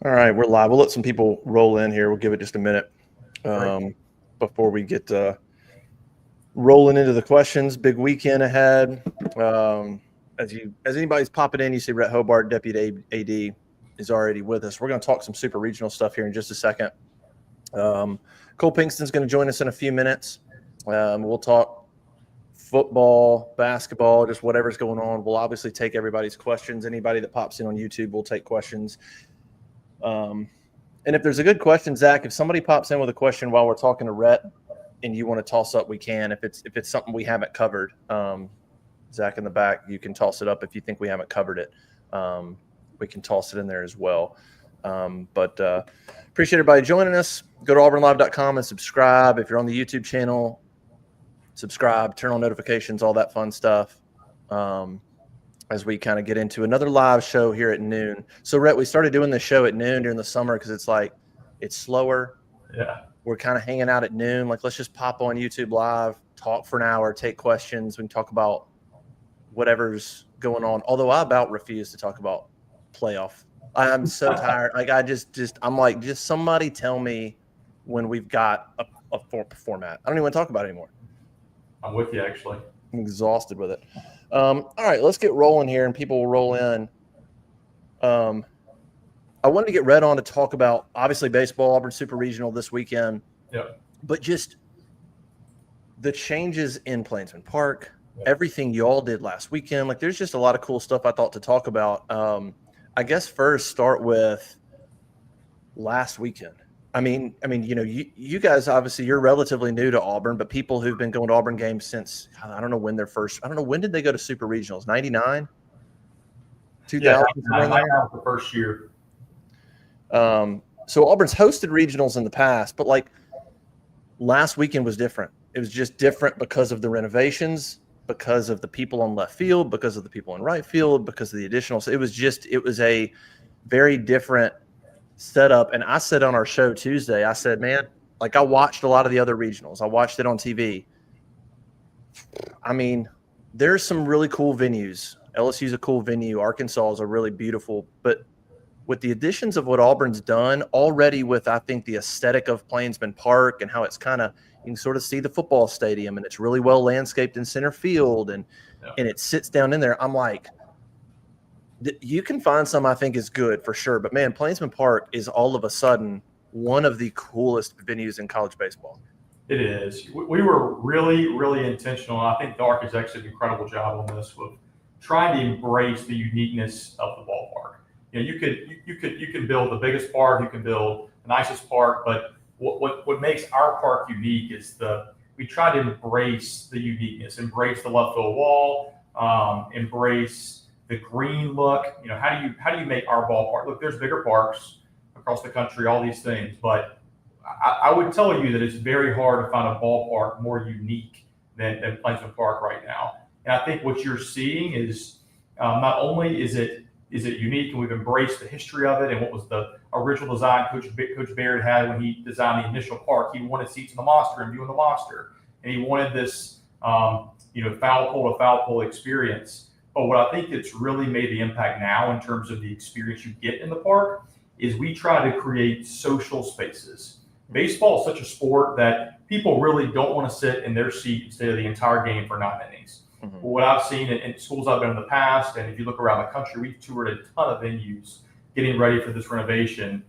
All right, we're live. We'll let some people roll in here. We'll give it just a minute before we get rolling into the questions. Big weekend ahead. As anybody's popping in, you see Rhett Hobart, Deputy AD, is already with us. We're going to talk some super regional stuff here in just a second. Cole Pinkston's going to join us in a few minutes. We'll talk football, basketball, just whatever's going on. We'll obviously take everybody's questions. Anybody that pops in on YouTube, we'll take questions. And if there's a good question, Zach, if somebody pops in with a question while we're talking to Rhett and you want to toss up, we can. If it's something we haven't covered, Zach in the back, you can toss it up. If you think we haven't covered it, we can toss it in there as well. But appreciate everybody joining us. Go to auburnlive.com and subscribe. If you're on the YouTube channel, subscribe, turn on notifications, all that fun stuff. As we kind of get into another live show here at noon. So, Rhett, we started doing this show at noon during the summer because it's slower. Yeah. We're kind of hanging out at noon. Like, let's just pop on YouTube Live, talk for an hour, take questions. We can talk about whatever's going on. Although I about refuse to talk about playoff. I'm so tired. Like, I'm like, just somebody tell me when we've got a format. I don't even want to talk about it anymore. I'm with you, actually. I'm exhausted with it. All right, let's get rolling here, and people will roll in. I wanted to get Rhett on to talk about, obviously, baseball, Auburn Super Regional this weekend. Yep. But just the changes in Plainsman Park, everything y'all did last weekend. Like, there's just a lot of cool stuff I thought to talk about. I guess first start with last weekend. I mean, you guys, obviously, you're relatively new to Auburn, but people who've been going to Auburn games since, I don't know when did they go to Super Regionals? 99? 2000? Yeah, I was the first year. So Auburn's hosted regionals in the past, but like last weekend was different. It was just different because of the renovations, because of the people on left field, because of the people in right field, because of the additional. So it was a very different setup. And I said on our show Tuesday, I said, man, like I watched a lot of the other regionals. I watched it on TV. I mean, there's some really cool venues. LSU's a cool venue. Arkansas is a really beautiful, but with the additions of what Auburn's done already with, I think, the aesthetic of Plainsman Park and how it's kind of, you can sort of see the football stadium and it's really well landscaped in center field and it sits down in there. I'm like, you can find some I think is good for sure. But, man, Plainsman Park is all of a sudden one of the coolest venues in college baseball. It is. We were really, really intentional. I think the architects did an incredible job on this with trying to embrace the uniqueness of the ballpark. You know, you can build the biggest park, you can build the nicest park, but what makes our park unique is we try to embrace the uniqueness, embrace the left field wall, embrace the green look. You know, how do you make our ballpark look? There's bigger parks across the country, all these things, but I would tell you that it's very hard to find a ballpark more unique than Plainsman Park right now. And I think what you're seeing is not only is it unique, and we've embraced the history of it and what was the original design Coach Barrett had when he designed the initial park. He wanted seats in the monster and viewing the monster, and he wanted this foul pole to foul pole experience. But what I think it's really made the impact now in terms of the experience you get in the park is we try to create social spaces. Baseball is such a sport that people really don't want to sit in their seat and stay the entire game for 9 innings. Mm-hmm. What I've seen in schools I've been in the past, and if you look around the country, we've toured a ton of venues getting ready for this renovation.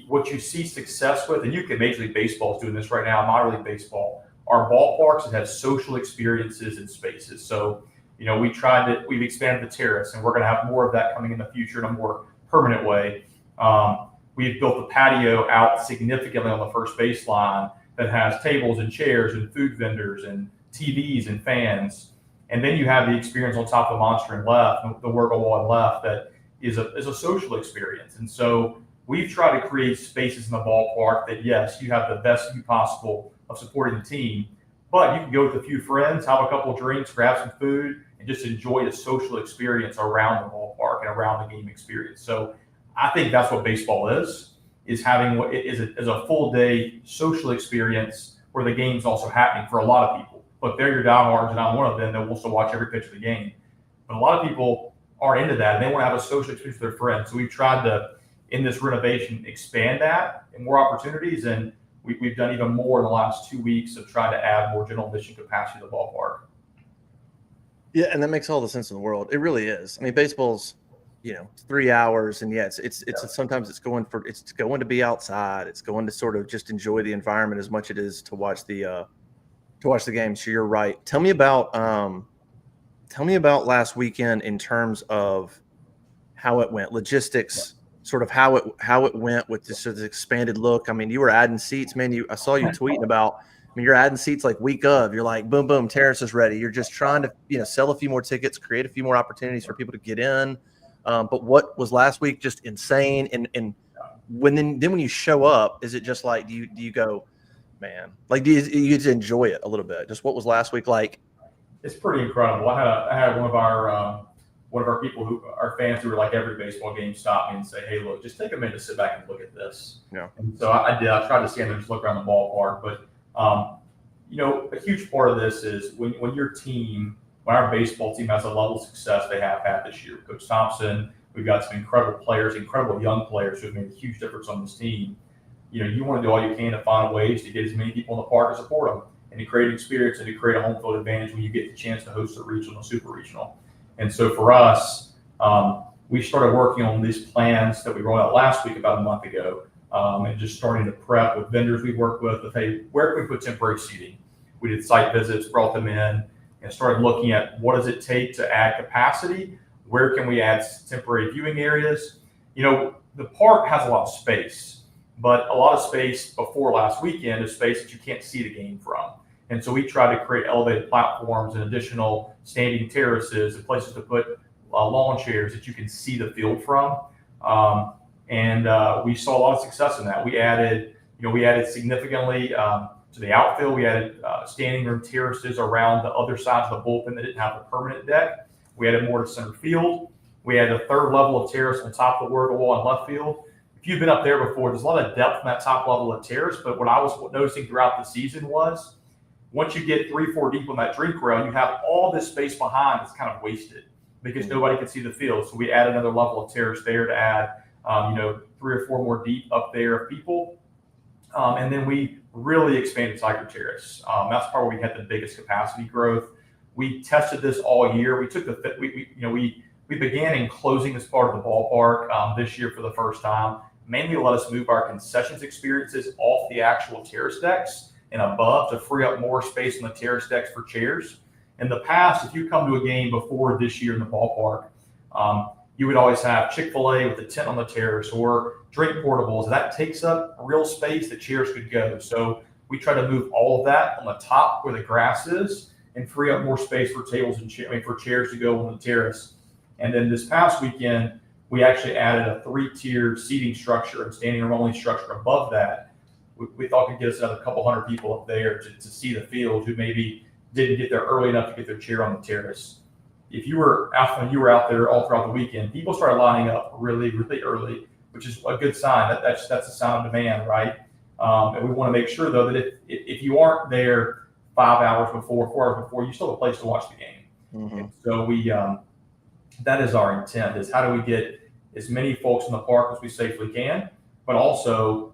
What you see success with, and you can Major League Baseball is doing this right now, minor league baseball, are ballparks that have social experiences and spaces. So, we've expanded the terrace, and we're going to have more of that coming in the future in a more permanent way. We've built the patio out significantly on the first baseline that has tables and chairs and food vendors and TVs and fans. And then you have the experience on top of the monster and left, the Wurgle wall and left, that is a social experience. And so we've tried to create spaces in the ballpark that, yes, you have the best view possible of supporting the team, but you can go with a few friends, have a couple of drinks, grab some food, and just enjoy the social experience around the ballpark and around the game experience. So I think that's what baseball is having what is a full day social experience where the game's also happening for a lot of people. But they're your diehards, and I'm one of them that will still watch every pitch of the game. But a lot of people aren't into that, and they want to have a social experience with their friends. So we've tried to in this renovation expand that and more opportunities. And we've done even more in the last 2 weeks of trying to add more general admission capacity to the ballpark. Yeah, and that makes all the sense in the world. It really is. I mean, baseball's, 3 hours, and it's sometimes it's going to be outside. It's going to sort of just enjoy the environment as much as it is to watch the game. So you're right. Tell me about last weekend in terms of how it went, logistics, sort of how it went with this sort of expanded look. I mean, you were adding seats, man. I saw you tweeting about. I mean, you're adding seats like week of. You're like, boom, boom, terrace is ready. You're just trying to, sell a few more tickets, create a few more opportunities for people to get in. But what was last week just insane? And when you show up, is it just like do you go, man? Like do you get to enjoy it a little bit? Just what was last week like? It's pretty incredible. I had one of our people our fans who were like every baseball game stop me and say, "Hey, look, just take a minute to sit back and look at this." Yeah. And so I did. I tried to stand there and just look around the ballpark. But a huge part of this is when our baseball team has a level of success they have had this year. Coach Thompson, we've got some incredible players, incredible young players who have made a huge difference on this team. You want to do all you can to find ways to get as many people in the park to support them and to create an experience and to create a home field advantage when you get the chance to host a regional, super regional. And so for us, we started working on these plans that we rolled out last week about a month ago, and just starting to prep with vendors we work with, hey, where can we put temporary seating? We did site visits, brought them in, and started looking at what does it take to add capacity? Where can we add temporary viewing areas? The park has a lot of space, but a lot of space before last weekend is space that you can't see the game from. And so we tried to create elevated platforms and additional standing terraces and places to put lawn chairs that you can see the field from. And we saw a lot of success in that. We added significantly to the outfield. We added standing room terraces around the other sides of the bullpen that didn't have a permanent deck. We added more to center field. We added a third level of terrace on top of the vertical wall in left field. If you've been up there before, there's a lot of depth in that top level of terrace. But what I was noticing throughout the season was once you get 3-4 deep on that drink rail, you have all this space behind that's kind of wasted because nobody can see the field. So we added another level of terrace there to add, 3 or 4 more deep up there of people. And then we really expanded Tiger Terrace. That's probably where we had the biggest capacity growth. We tested this all year. We took we began enclosing this part of the ballpark this year for the first time, mainly to let us move our concessions experiences off the actual terrace decks and above to free up more space on the terrace decks for chairs. In the past, if you come to a game before this year in the ballpark, you would always have Chick-fil-A with a tent on the terrace or drink portables. That takes up real space that chairs could go. So we try to move all of that on the top where the grass is and free up more space for tables and for chairs to go on the terrace. And then this past weekend, we actually added a 3-tiered seating structure and standing room only structure above that. We thought could get us another couple hundred people up there to see the field who maybe didn't get there early enough to get their chair on the terrace. If you were out there all throughout the weekend, people started lining up really, really early, which is a good sign. That's a sign of demand, right? And we want to make sure though that if you aren't there 5 hours before, 4 hours before, you still have a place to watch the game. Mm-hmm. And so we that is our intent: is how do we get as many folks in the park as we safely can, but also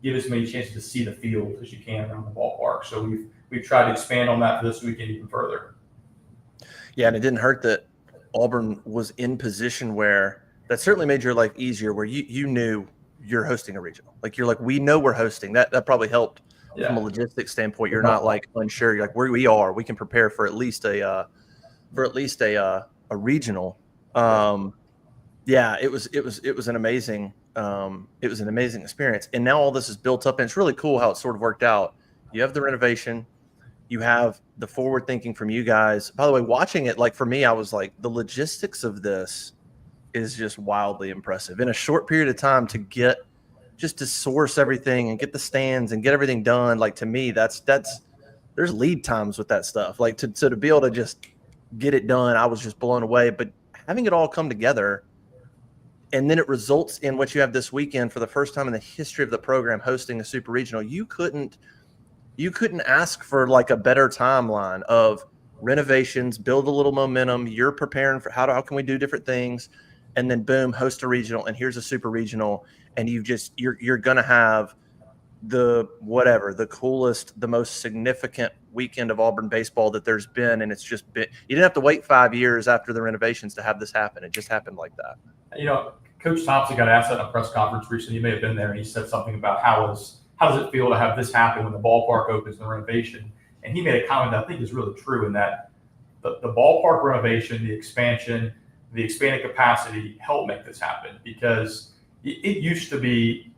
give as many chances to see the field as you can around the ballpark. So we've tried to expand on that for this weekend even further. Yeah, and it didn't hurt that Auburn was in position where that certainly made your life easier, where you knew you're hosting a regional. Like you're like, we know we're hosting. That probably helped from a logistics standpoint. You're not like unsure. You're like, where we are, we can prepare for at least a regional. Yeah, it was an amazing experience. And now all this is built up, and it's really cool how it sort of worked out. You have the renovation, you have the forward thinking from you guys. By the way, watching it, like for me, I was like, the logistics of this is just wildly impressive. In a short period of time to source everything and get the stands and get everything done. Like to me, that's there's lead times with that stuff. Like to be able to just get it done, I was just blown away. But having it all come together, and then it results in what you have this weekend for the first time in the history of the program, hosting a super regional. You couldn't ask for like a better timeline of renovations, build a little momentum. You're preparing for how can we do different things. and then boom, host a regional, and here's a super regional, and you're going to have the coolest, the most significant weekend of Auburn baseball that there's been. And it's just been, you didn't have to wait 5 years after the renovations to have this happen. It just happened like that. Coach Thompson got asked at a press conference recently. You may have been there, and he said something about how does it feel to have this happen when the ballpark opens in the renovation? And he made a comment that I think is really true, in that the ballpark renovation, the expansion, the expanded capacity helped make this happen, because it used to be,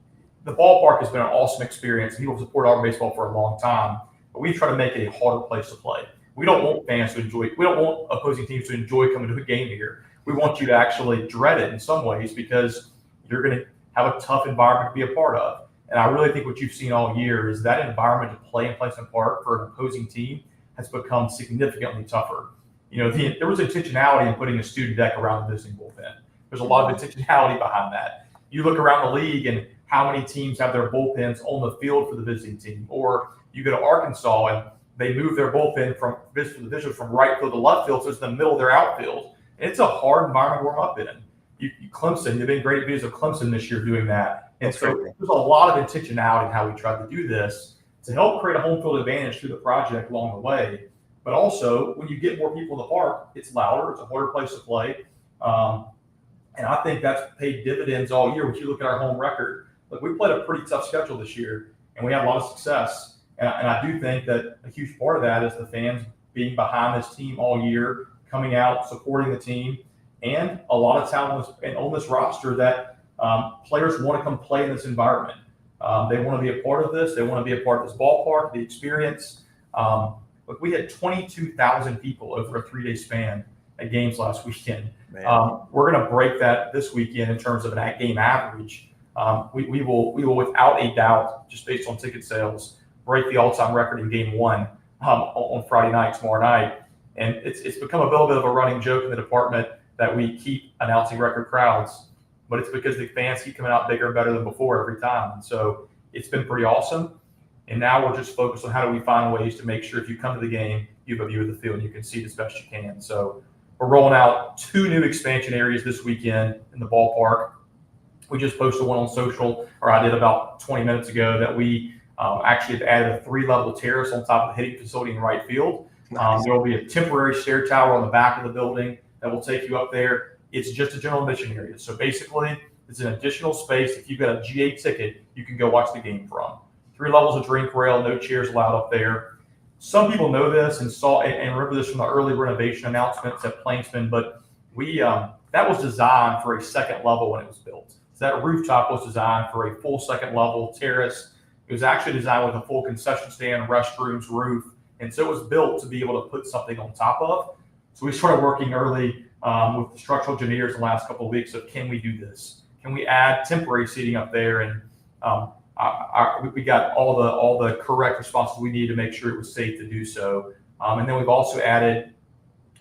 the ballpark has been an awesome experience. People have supported Auburn baseball for a long time, but we try to make it a harder place to play. We don't want fans to enjoy. We don't want opposing teams to enjoy coming to a game here. We want you to actually dread it in some ways, because you're going to have a tough environment to be a part of. And I really think what you've seen all year is that environment to play in Plainsman Park for an opposing team has become significantly tougher. There was intentionality in putting a student deck around the visiting bullpen. There's a lot of intentionality behind that. You look around the league and how many teams have their bullpens on the field for the visiting team. Or you go to Arkansas and they move their bullpen from the visitors from right field to left field, so it's in the middle of their outfield. And it's a hard environment to warm up in. Clemson, they've been great videos of Clemson this year doing that. And so there's a lot of intentionality in how we tried to do this to help create a home field advantage through the project along the way. But also, when you get more people in the park, it's louder, it's a harder place to play. And I think that's paid dividends all year. When you look at our home record, look, we played a pretty tough schedule this year, and we had a lot of success. And I do think that a huge part of that is the fans being behind this team all year, coming out, supporting the team, and a lot of talent on this roster that players want to come play in this environment. They want to be a part of this. They want to be a part of this ballpark, the experience. Look, we had 22,000 people over a 3-day span at games last weekend. We're going to break that this weekend in terms of an game average. We will without a doubt, just based on ticket sales, break the all-time record in Game 1 on Friday night, tomorrow night. And it's become a little bit of a running joke in the department that we keep announcing record crowds, but it's because the fans keep coming out bigger and better than before every time. And so it's been pretty awesome. And now we're just focused on how do we find ways to make sure if you come to the game, you have a view of the field and you can see it as best you can. So we're rolling out 2 new expansion areas this weekend in the ballpark. We just posted one on social, or I did about 20 minutes ago, that we actually have added a 3-level terrace on top of the hitting facility in right field. Nice. There will be a temporary stair tower on the back of the building that will take you up there. It's just a general admission area. So basically, it's an additional space. If you've got a GA ticket, you can go watch the game from. 3 levels of drink rail, no chairs allowed up there. Some people know this and remember this from the early renovation announcements at Plainsman, but that was designed for a second level when it was built. So that rooftop was designed for a full second level terrace. It was actually designed with a full concession stand, restrooms, roof. And so it was built to be able to put something on top of. So we started working early with the structural engineers the last couple of weeks of, can we do this? Can we add temporary seating up there? And we got all the correct responses we needed to make sure it was safe to do so. And then we've also added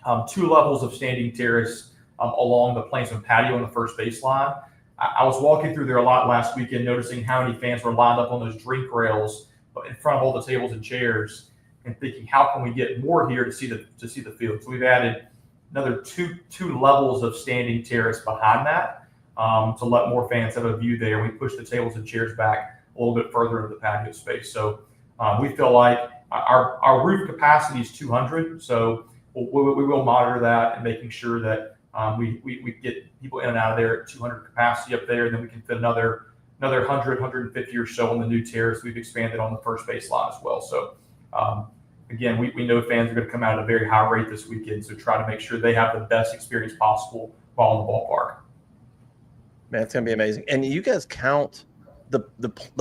2 levels of standing terrace along the Plainsman patio on the first baseline. I was walking through there a lot last weekend, noticing how many fans were lined up on those drink rails in front of all the tables and chairs, and thinking, how can we get more here to see the field? So we've added another two levels of standing terrace behind that to let more fans have a view there. We pushed the tables and chairs back a little bit further into the patio space. So we feel like our roof capacity is 200. So we will monitor that and making sure that we get people in and out of there at 200 capacity up there, and then we can fit another 100, 150 or so on the new terrace. We've expanded on the first baseline as well. So again, we know fans are going to come out at a very high rate this weekend, so try to make sure they have the best experience possible while in the ballpark. Man, it's going to be amazing. And you guys count the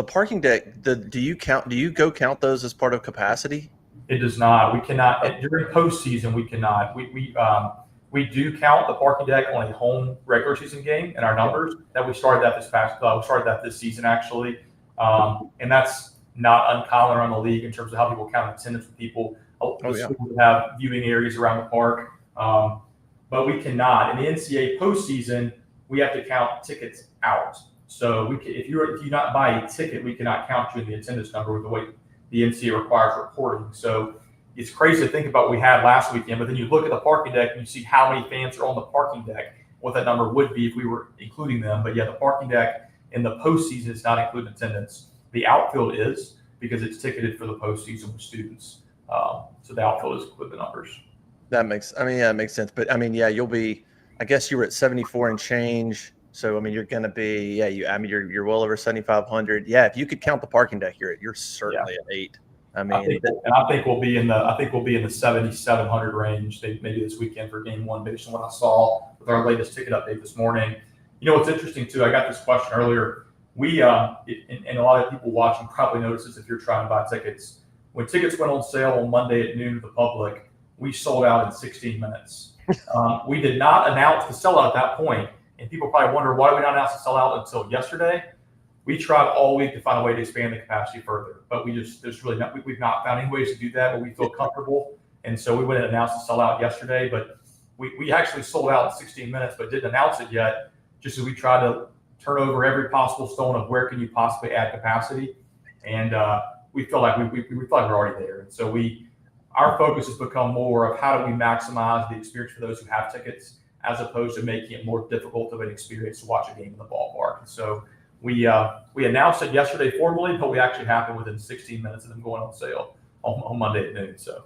parking deck. Do you go count those as part of capacity? It does not. We cannot during postseason. We cannot. We do count the parking deck on a home regular season game in our numbers. That we started that this season actually, and that's not uncommon around the league in terms of how people count attendance with people. We have viewing areas around the park, but we cannot. In the NCAA postseason, we have to count tickets out. So if you not buy a ticket, we cannot count you in the attendance number with the way the NCAA requires reporting. So it's crazy to think about what we had last weekend, but then you look at the parking deck and you see how many fans are on the parking deck. what that number would be if we were including them. But yeah, the parking deck in the postseason is not including attendance. The outfield is, because it's ticketed for the postseason with students. So the outfield is included the numbers. That makes sense. But I mean, yeah, I guess you were at 74 and change. So I mean, you're going to be, you're well over 7,500. Yeah, if you could count the parking deck, you're certainly at 8. I mean, I think we'll be in the 7,700 range maybe this weekend for game one, based on what I saw with our latest ticket update this morning. You know what's interesting too? I got this question earlier. We and a lot of people watching probably notice this if you're trying to buy tickets. When tickets went on sale on Monday at noon to the public, we sold out in 16 minutes. We did not announce the sellout at that point, and people probably wonder why we not announce the sellout until yesterday. We tried all week to find a way to expand the capacity further, but we've not found any ways to do that, but we feel comfortable. And so we went and announced the sellout yesterday, but we actually sold out in 16 minutes, but didn't announce it yet, just as we tried to turn over every possible stone of where can you possibly add capacity. And we feel like we're already there. And so our focus has become more of how do we maximize the experience for those who have tickets, as opposed to making it more difficult of an experience to watch a game in the ballpark. And so we announced it yesterday formally, but we actually happened within 16 minutes of them going on sale on Monday at noon. So,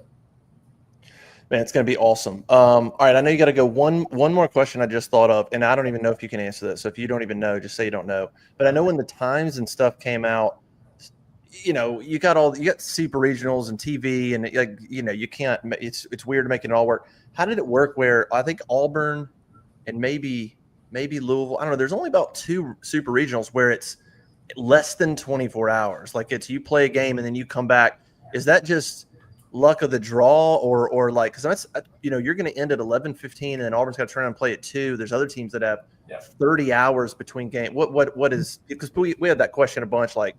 man, it's going to be awesome. All right, I know you got to go. One more question I just thought of, and I don't even know if you can answer this. So if you don't even know, just say you don't know. But I know when the times and stuff came out, you got super regionals and TV, and you can't. It's weird to make it all work. How did it work? Where I think Auburn and maybe Louisville, I don't know, there's only about 2 super regionals where it's less than 24 hours. Like it's you play a game and then you come back. Is that just luck of the draw or like, because that's, you're going to end at 11:15 and then Auburn's got to turn around and play at 2. There's other teams that have 30 hours between games. What is, because we had that question a bunch, like,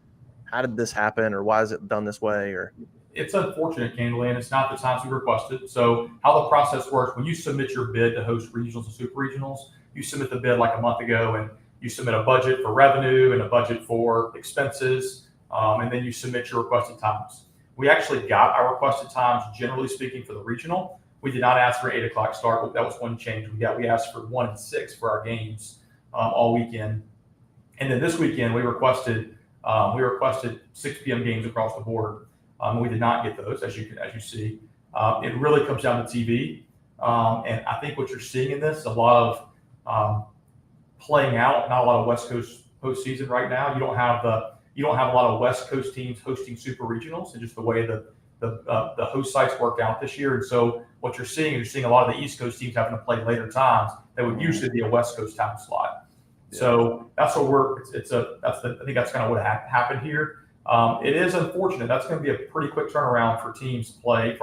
how did this happen or why is it done this way? Or it's unfortunate, candidly, and it's not the times we requested. So how the process works, when you submit your bid to host regionals and super regionals, you submit the bid like a month ago, and you submit a budget for revenue and a budget for expenses, and then you submit your requested times. We actually got our requested times, generally speaking, for the regional. We did not ask for 8 o'clock start, but that was one change. We asked for 1 and 6 for our games all weekend. And then this weekend, we requested 6 p.m. games across the board. We did not get those, as you see. It really comes down to TV. And I think what you're seeing in this, a lot of playing out, not a lot of West Coast postseason right now. You don't have a lot of West Coast teams hosting super regionals, and just the way the host sites worked out this year. And so what you're seeing a lot of the East Coast teams having to play later times that would usually be a West Coast time slot. Yeah. So that's what I think that's kind of what happened here. It is unfortunate. That's going to be a pretty quick turnaround for teams to play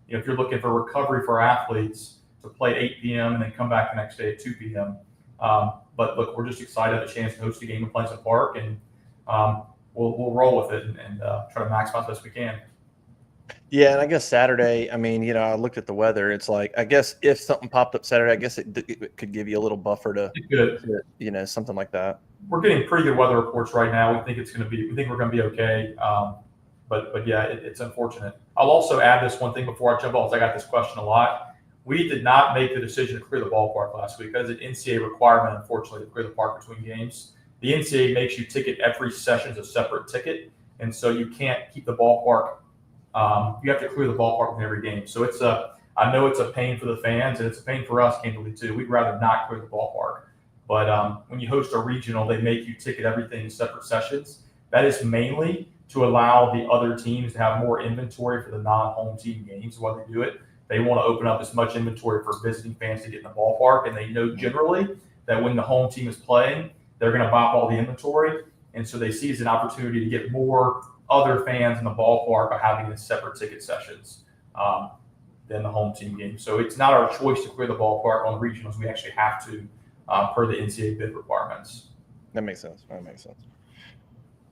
if you're looking for recovery for athletes to play at 8 p.m. and then come back the next day at 2 p.m. But look, we're just excited to have a chance to host a game in Plainsman Park, and we'll roll with it and try to maximize best we can. Yeah, and I guess Saturday, I mean, I looked at the weather. It's like, I guess if something popped up Saturday, I guess it could give you a little buffer to something like that. We're getting pretty good weather reports right now. We think we're going to be okay. But yeah, it's unfortunate. I'll also add this one thing before I jump off, because I got this question a lot. We did not make the decision to clear the ballpark last week. That is an NCAA requirement, unfortunately, to clear the park between games. The NCAA makes you ticket every session as a separate ticket, and so you can't keep the ballpark. You have to clear the ballpark in every game. So I know it's a pain for the fans, and it's a pain for us, candidly, too. We'd rather not clear the ballpark. But when you host a regional, they make you ticket everything in separate sessions. That is mainly to allow the other teams to have more inventory for the non-home team games while they do it. They want to open up as much inventory for visiting fans to get in the ballpark, and they know generally that when the home team is playing, they're going to buy up all the inventory. And so they see it as an opportunity to get more other fans in the ballpark by having the separate ticket sessions than the home team game. So it's not our choice to clear the ballpark on the regionals. We actually have to per the NCAA bid requirements. That makes sense.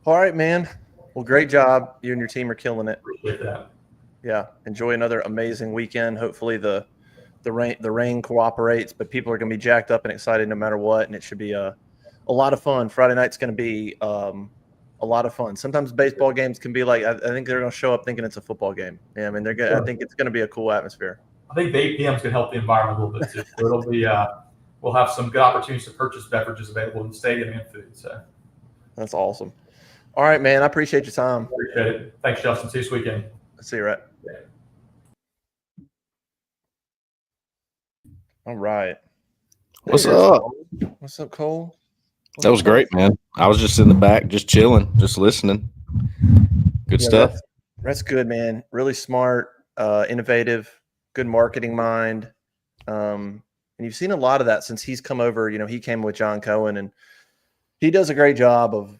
All right, man. Well, great job. You and your team are killing it. Appreciate that. Yeah. Enjoy another amazing weekend. Hopefully the rain cooperates, but people are going to be jacked up and excited no matter what, and it should be a lot of fun. Friday night's going to be a lot of fun. Sometimes baseball games can be like, I think they're going to show up thinking it's a football game. Yeah, I mean, I think it's going to be a cool atmosphere. I think the 8 p.m. is going to help the environment a little bit too. So we'll have some good opportunities to purchase beverages available in the stadium and food. So That's awesome. All right, man. I appreciate your time. appreciate it. Thanks, Justin. See you this weekend. See you, Rhett. All right. What's up? What's up, Cole? That was great, man. I was just in the back, just chilling, just listening. Good stuff. That's good, man. Really smart, innovative, good marketing mind. And you've seen a lot of that since he's come over. You know, he came with John Cohen, and he does a great job of,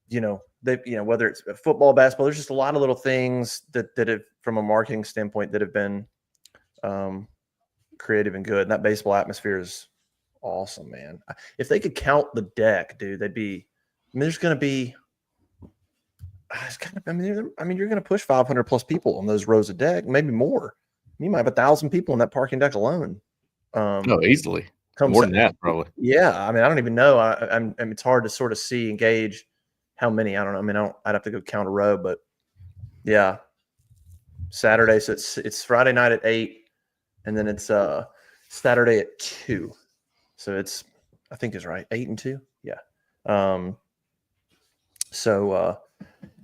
whether it's football, basketball, there's just a lot of little things that have, from a marketing standpoint, that have been creative and good. And that baseball atmosphere is awesome, man. If they could count the deck, dude, they'd be. I mean, there's going to be. You're going to push 500 plus people on those rows of deck, maybe more. You might have 1,000 people on that parking deck alone. Easily. More than that, probably. Yeah, I mean, I don't even know. It's hard to sort of see and gauge how many. I don't know. I mean, I'd have to go count a row, but yeah, Saturday. So it's Friday night at 8, and then it's Saturday at 2. So I think it's right, 8 and 2. Yeah. So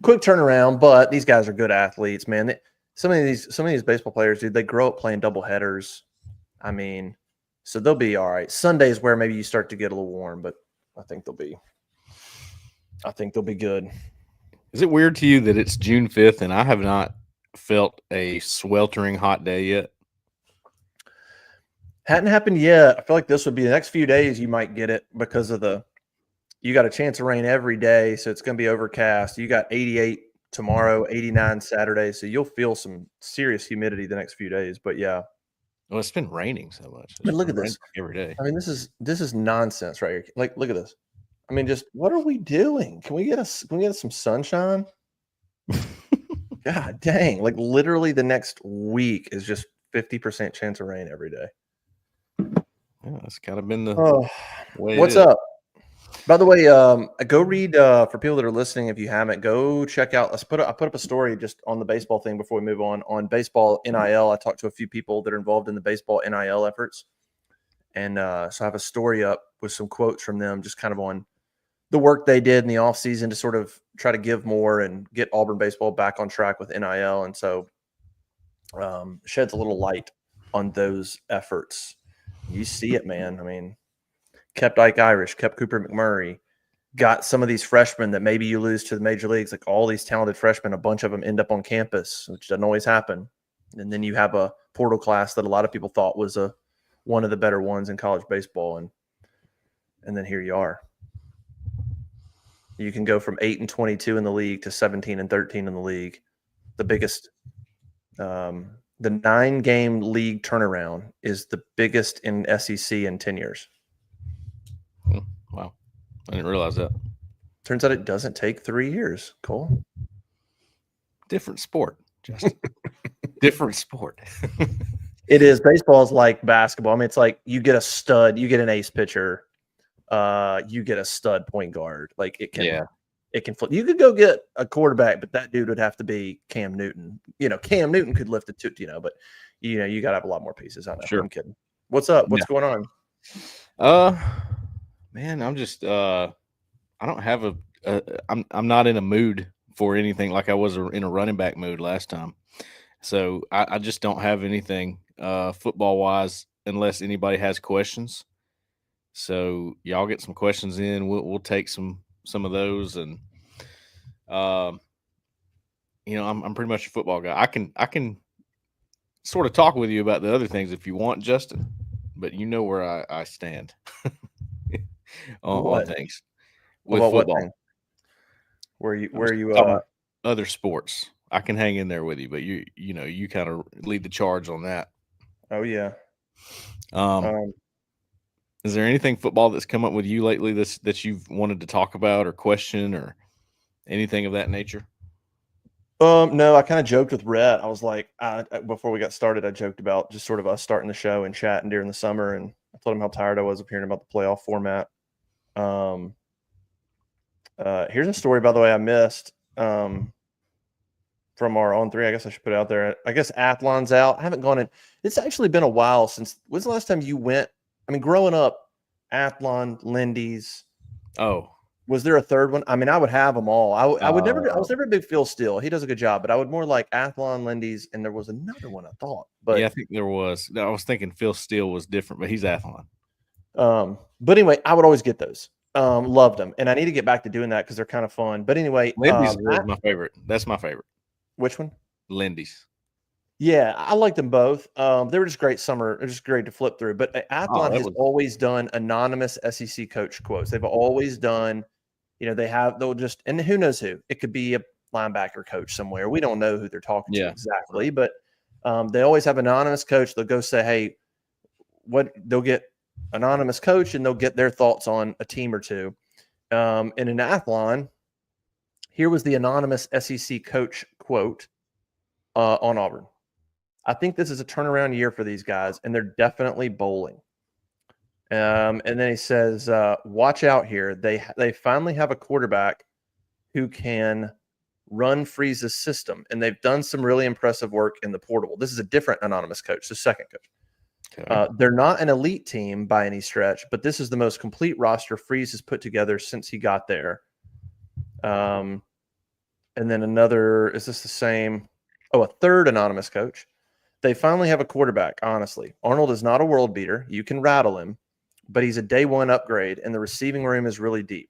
quick turnaround, but these guys are good athletes, man. Some of these baseball players, dude, they grow up playing double headers. I mean, so they'll be all right. Sundays where maybe you start to get a little warm, but I think they'll be good. Is it weird to you that it's June 5th and I have not felt a sweltering hot day yet? Hadn't happened yet. I feel like this would be the next few days. You might get it because of you got a chance of rain every day. So it's going to be overcast. You got 88 tomorrow, 89 Saturday. So you'll feel some serious humidity the next few days, but yeah. Well, it's been raining so much. But look at this every day. I mean, this is nonsense right here. Like, look at this. I mean, just what are we doing? Can we get some sunshine? God dang! Like literally, the next week is just 50% chance of rain every day. Yeah, that's kind of been the way. What's up? By the way, go read for people that are listening. If you haven't, go check out. I put up a story just on the baseball thing before we move on baseball NIL. I talked to a few people that are involved in the baseball NIL efforts, and so I have a story up with some quotes from them, just kind of on the work they did in the offseason to sort of try to give more and get Auburn baseball back on track with NIL, and so sheds a little light on those efforts. You see it, man. I mean, kept Ike Irish, kept Cooper McMurray, got some of these freshmen that maybe you lose to the major leagues, like all these talented freshmen, a bunch of them end up on campus, which doesn't always happen. And then you have a portal class that a lot of people thought was one of the better ones in college baseball. And then here you are. You can go from 8 and 22 in the league to 17 and 13 in the league. The biggest, the 9-game league turnaround is the biggest in SEC in 10 years. Wow. I didn't realize that. Turns out it doesn't take 3 years, Cole. Different sport, Justin. Different sport. It is. Baseball is like basketball. I mean, it's like you get a stud, you get an ace pitcher, you get a stud point guard. Like it can flip. You could go get a quarterback, but that dude would have to be Cam Newton. You know, Cam Newton could lift it too, but you got to have a lot more pieces. I know. Sure. I'm kidding. What's up? What's going on? Man, I'm just I don't have I'm not in a mood for anything like I was in a running back mood last time. So I just don't have anything football wise unless anybody has questions. So y'all get some questions in. We'll take some of those, and I'm pretty much a football guy. I can sort of talk with you about the other things if you want, Justin, but you know where I stand. on things with football. Where are you other sports? I can hang in there with you, but you kind of lead the charge on that. Oh yeah. Is there anything football that's come up with you lately that you've wanted to talk about or question or anything of that nature? No, I kind of joked with Rhett. I was like, before we got started, I joked about just sort of us starting the show and chatting during the summer, and I told him how tired I was of hearing about the playoff format. Here's a story, by the way, I missed from our On 3. I guess I should put it out there. I guess Athlon's out. I haven't gone in. It's actually been a while since. When's the last time you went? I mean, growing up, Athlon, Lindy's. Oh, Was there a third one? I mean, I would have them all. I would never. I was uh, never a big Phil Steele. He does a good job, but I would more like Athlon, Lindy's, and there was another one I thought. yeah, I But think there was. I was thinking Phil Steele was different, but he's Athlon. but anyway, I would always get those. Loved them, and I need to get back to doing that because they're kind of fun. But anyway, Lindy's was my favorite. That's my favorite. which one? Lindy's. Yeah, I liked them both. They were just great summer. They're just great to flip through. But Athlon has always done anonymous SEC coach quotes. They've always done, they'll just, and who knows who? It could be a linebacker coach somewhere. We don't know who they're talking to exactly, but they always have anonymous coach. They'll go say, hey, they'll get anonymous coach and they'll get their thoughts on a team or two. And in Athlon, here was the anonymous SEC coach quote on Auburn. I think this is a turnaround year for these guys, and they're definitely bowling. And then he says, watch out here. They finally have a quarterback who can run Freeze's system, and they've done some really impressive work in the portal. This is a different anonymous coach, the second coach. Okay. They're not an elite team by any stretch, but this is the most complete roster Freeze has put together since he got there. And then another, is this the same? Oh, a third anonymous coach. They finally have a quarterback, honestly. Arnold is not a world beater. You can rattle him, but he's a day one upgrade, and the receiving room is really deep.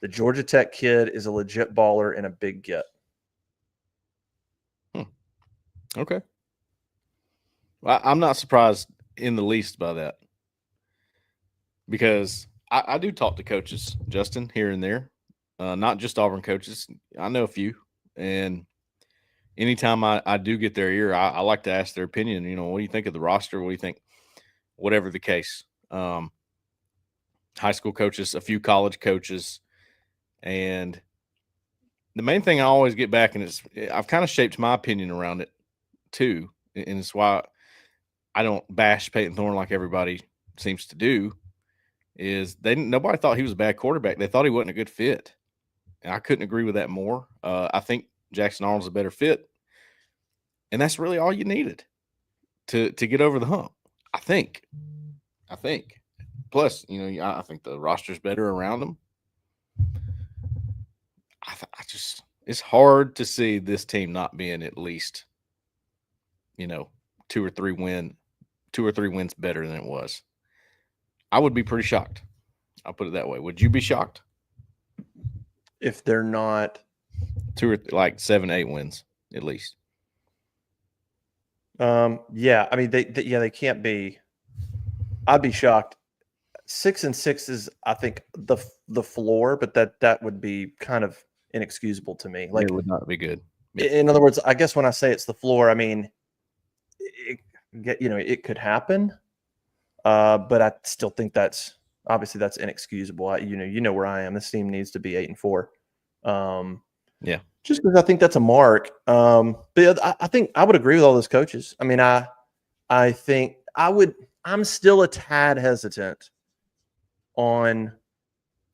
The Georgia Tech kid is a legit baller and a big get. Okay. Well, I'm not surprised in the least by that, because I do talk to coaches, Justin, here and there, not just Auburn coaches. I know a few, and anytime I do get their ear, I like to ask their opinion. What do you think of the roster? What do you think? Whatever the case. High school coaches, a few college coaches. And the main thing I always get back, and I've kind of shaped my opinion around it too. And it's why I don't bash Peyton Thorne like everybody seems to do, is nobody thought he was a bad quarterback. They thought he wasn't a good fit. And I couldn't agree with that more. I think Jackson Arnold's a better fit, and that's really all you needed to get over the hump. I think. Plus, I think the roster's better around them. It's hard to see this team not being at least, 2 or 3 wins better than it was. I would be pretty shocked. I'll put it that way. Would you be shocked if they're not 2 or like 7, 8 wins at least? Yeah. I mean, they can't be. I'd be shocked. 6-6 is, I think, the floor, but that would be kind of inexcusable to me. Like, it would not be good. In other words, I guess when I say it's the floor, I mean, it could happen, but I still think that's inexcusable. You know where I am. This team needs to be 8-4. Yeah, just because I think that's a mark. But I think I would agree with all those coaches. I mean, I think I would. I'm still a tad hesitant on.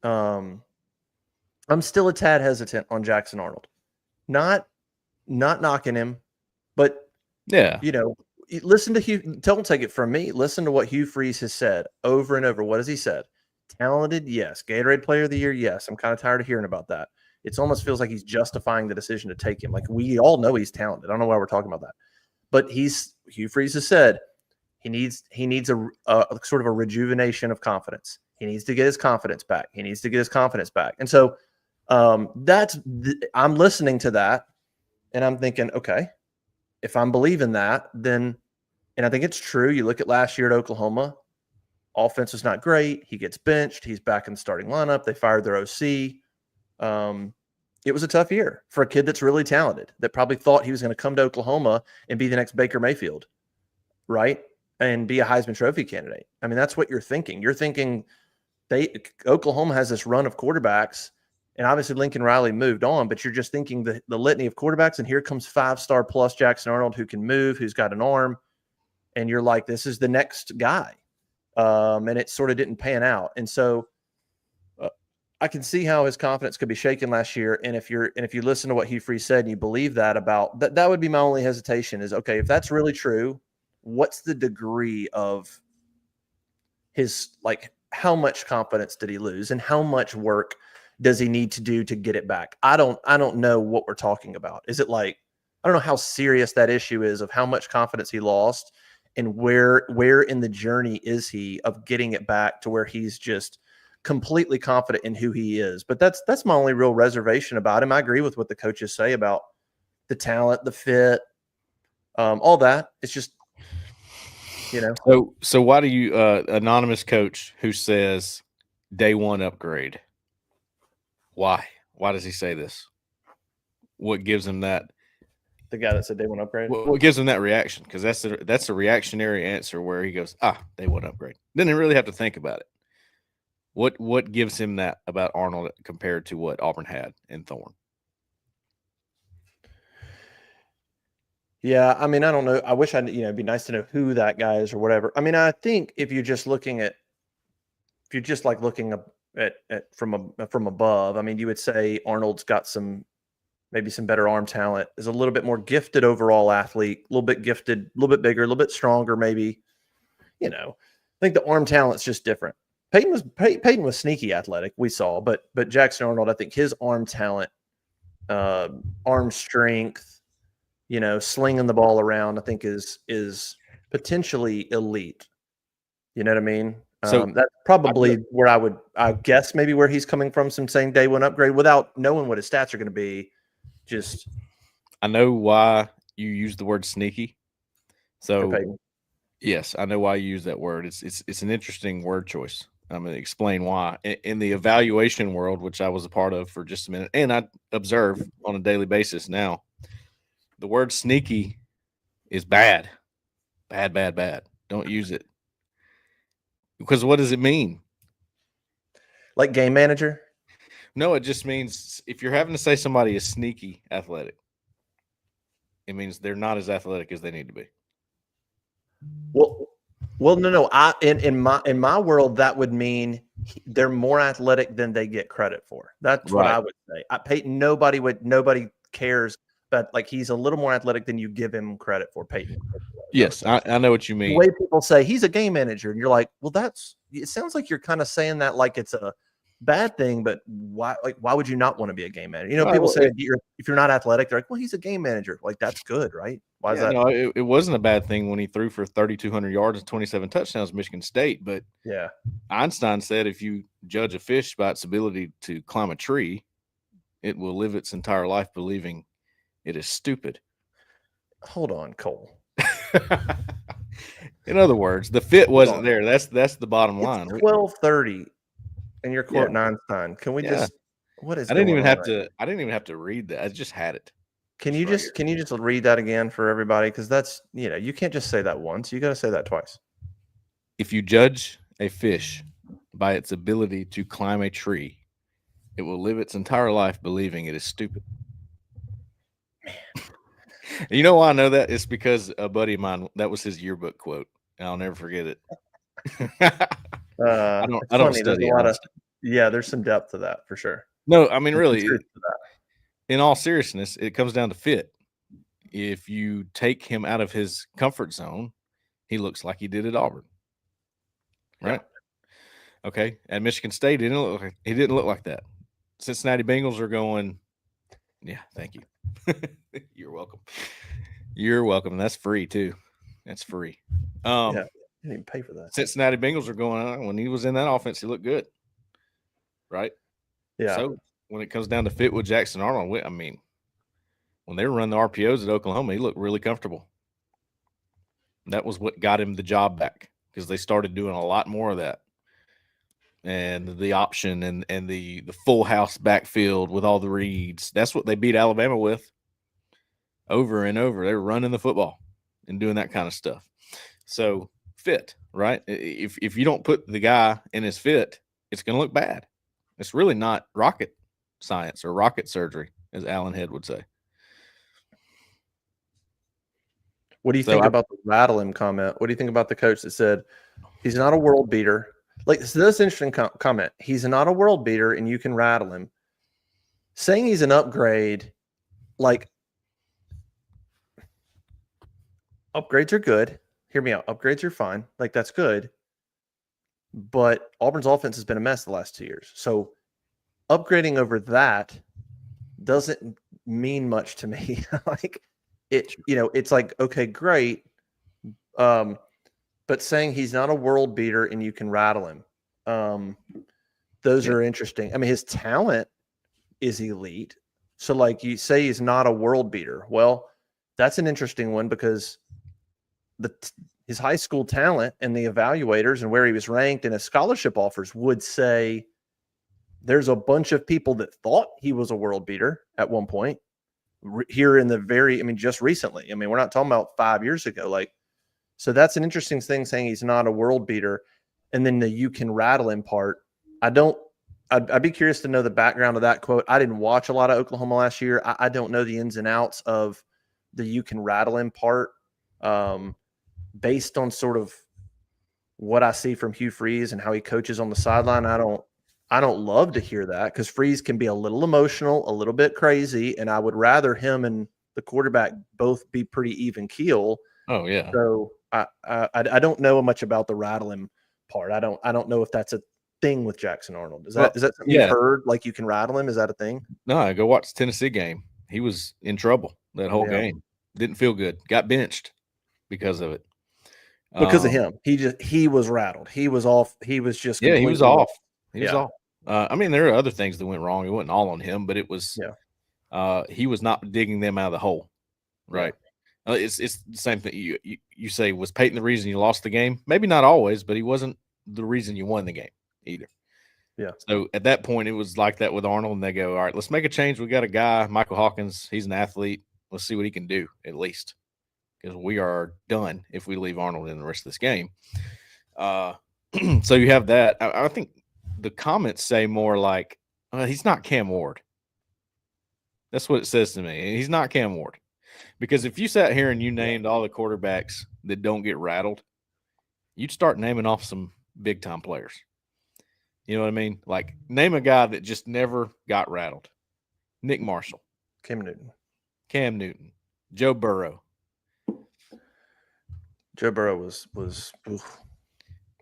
I'm still a tad hesitant on Jackson Arnold. Not knocking him, but yeah, listen to Hugh. Don't take it from me. Listen to what Hugh Freeze has said over and over. What has he said? Talented, yes. Gatorade Player of the Year, yes. I'm kind of tired of hearing about that. It almost feels like he's justifying the decision to take him. Like, we all know he's talented. I don't know why we're talking about that, but Hugh Freeze has said he needs a sort of a rejuvenation of confidence. He needs to get his confidence back. And so I'm listening to that, and I'm thinking, okay, if I'm believing that, then, and I think it's true. You look at last year at Oklahoma, offense was not great. He gets benched. He's back in the starting lineup. They fired their OC. It was a tough year for a kid that's really talented, that probably thought he was going to come to Oklahoma and be the next Baker Mayfield, right? And be a Heisman Trophy candidate. I mean, that's what you're thinking. You're thinking Oklahoma has this run of quarterbacks, and obviously Lincoln Riley moved on, but you're just thinking the litany of quarterbacks, and here comes 5-star plus Jackson Arnold, who can move, who's got an arm, and you're like, this is the next guy. And it sort of didn't pan out. And so I can see how his confidence could be shaken last year. And if you listen to what Hugh Freeze said and you believe that about that would be my only hesitation is, okay, if that's really true, what's the degree of how much confidence did he lose and how much work does he need to do to get it back? I don't know what we're talking about. Is it like, I don't know how serious that issue is of how much confidence he lost and where in the journey is he of getting it back to where he's just completely confident in who he is. But that's my only real reservation about him. I agree with what the coaches say about the talent, the fit, all that. It's just, So why do you anonymous coach who says day one upgrade? Why does he say this? What gives him that? The guy that said they want to upgrade. What gives him that reaction? Because that's a reactionary answer where he goes, they want to upgrade. Didn't really have to think about it. What gives him that about Arnold compared to what Auburn had in Thorne? Yeah, I mean, I don't know. I wish it'd be nice to know who that guy is or whatever. I mean, I think if you're just looking at from above, I mean, you would say Arnold's got maybe some better arm talent, is a little bit more gifted overall athlete, a little bit gifted, a little bit bigger, a little bit stronger, maybe. I think the arm talent's just different. Peyton was sneaky athletic, we saw, but Jackson Arnold, I think his arm talent, arm strength, slinging the ball around, I think is potentially elite. You know what I mean? So that's probably where I guess maybe where he's coming from, some saying day one upgrade without knowing what his stats are going to be. Just, I know why you use the word sneaky. So yes, I know why you use that word. It's an interesting word choice. I'm going to explain why. In the evaluation world, which I was a part of for just a minute, and I observe on a daily basis now, the word sneaky is bad. Bad. Don't use it. Because what does it mean? Like game manager? No, it just means if you're having to say somebody is sneaky athletic, it means they're not as athletic as they need to be. Well, no. In my world, that would mean they're more athletic than they get credit for. That's right. What I would say. Peyton, nobody cares, but like he's a little more athletic than you give him credit for. Peyton. Yes, I know what you mean. The way people say he's a game manager, and you're like, well, it sounds like you're kind of saying that like it's a bad thing, but why would you not want to be a game manager? People say if you're not athletic, they're like, well, he's a game manager. Like that's good, right? Why is that? No, it wasn't a bad thing when he threw for 3,200 yards and 27 touchdowns at Michigan State. But yeah, Einstein said if you judge a fish by its ability to climb a tree, it will live its entire life believing it is stupid. Hold on, Cole. In other words, the fit wasn't there. That's the bottom line. 12:30, and you're quoting Einstein. Can we just? What is? I didn't even have to read that. I just had it. Can you just read that again for everybody? Because that's you can't just say that once. You got to say that twice. If you judge a fish by its ability to climb a tree, it will live its entire life believing it is stupid. Man. You know why I know that? It's because a buddy of mine, that was his yearbook quote, and I'll never forget it. I don't study there's some depth to that for sure. No, I mean really, in all seriousness, it comes down to fit. If you take him out of his comfort zone, he looks like he did at Auburn. Right? Yeah. Okay. At Michigan State, he didn't look like that. Cincinnati Bengals are going, yeah, thank you. You're welcome. You're welcome. That's free too. That's free. You didn't even pay for that. Cincinnati Bengals are going, when he was in that offense, he looked good. Right? Yeah. So when it comes down to fit with Jackson Arnold, I mean, when they were running the RPOs at Oklahoma, he looked really comfortable. That was what got him the job back because they started doing a lot more of that. And the option and the full house backfield with all the reads. That's what they beat Alabama with over and over. They were running the football and doing that kind of stuff. So fit, right? If you don't put the guy in his fit, it's going to look bad. It's really not rocket science or rocket surgery, as Alan Head would say. What do you think about the rattle him comment? What do you think about the coach that said he's not a world beater? Like, so that's an interesting comment. He's not a world beater, and you can rattle him. Saying he's an upgrade, like, upgrades are good. Hear me out. Upgrades are fine. Like, that's good. but Auburn's offense has been a mess the last 2 years. So upgrading over that doesn't mean much to me. Like it's like, okay, great. But saying he's not a world beater and you can rattle him, those are interesting. I mean, his talent is elite. So like you say he's not a world beater. Well, that's an interesting one because his high school talent and the evaluators and where he was ranked and his scholarship offers would say there's a bunch of people that thought he was a world beater at one point here in just recently. I mean, we're not talking about 5 years ago. Like, so that's an interesting thing saying he's not a world beater. And then the you can rattle him part. I'd be curious to know the background of that quote. I didn't watch a lot of Oklahoma last year. I don't know the ins and outs of the you can rattle him part. Based on sort of what I see from Hugh Freeze and how he coaches on the sideline, I don't love to hear that because Freeze can be a little emotional, a little bit crazy, and I would rather him and the quarterback both be pretty even keel. Oh yeah. So I don't know much about the rattling part. I don't know if that's a thing with Jackson Arnold. Is that something you've heard? Like you can rattle him? Is that a thing? No, I go watch the Tennessee game. He was in trouble that whole game. Didn't feel good. Got benched because of it. Because of him. He was rattled. He was off. He was just he was off. He was off. I mean, there are other things that went wrong. It wasn't all on him, but it was he was not digging them out of the hole. Right. Yeah. It's the same thing. You say, was Peyton the reason you lost the game? Maybe not always, but he wasn't the reason you won the game either. Yeah. So at that point, it was like that with Arnold, and they go, all right, let's make a change. We got a guy, Michael Hawkins. He's an athlete. Let's see what he can do at least, because we are done if we leave Arnold in the rest of this game. So you have that. I think the comments say more like, he's not Cam Ward. That's what it says to me. He's not Cam Ward. Because if you sat here and you named all the quarterbacks that don't get rattled, you'd start naming off some big-time players. You know what I mean? Like, name a guy that just never got rattled. Nick Marshall. Cam Newton. Joe Burrow. Joe Burrow was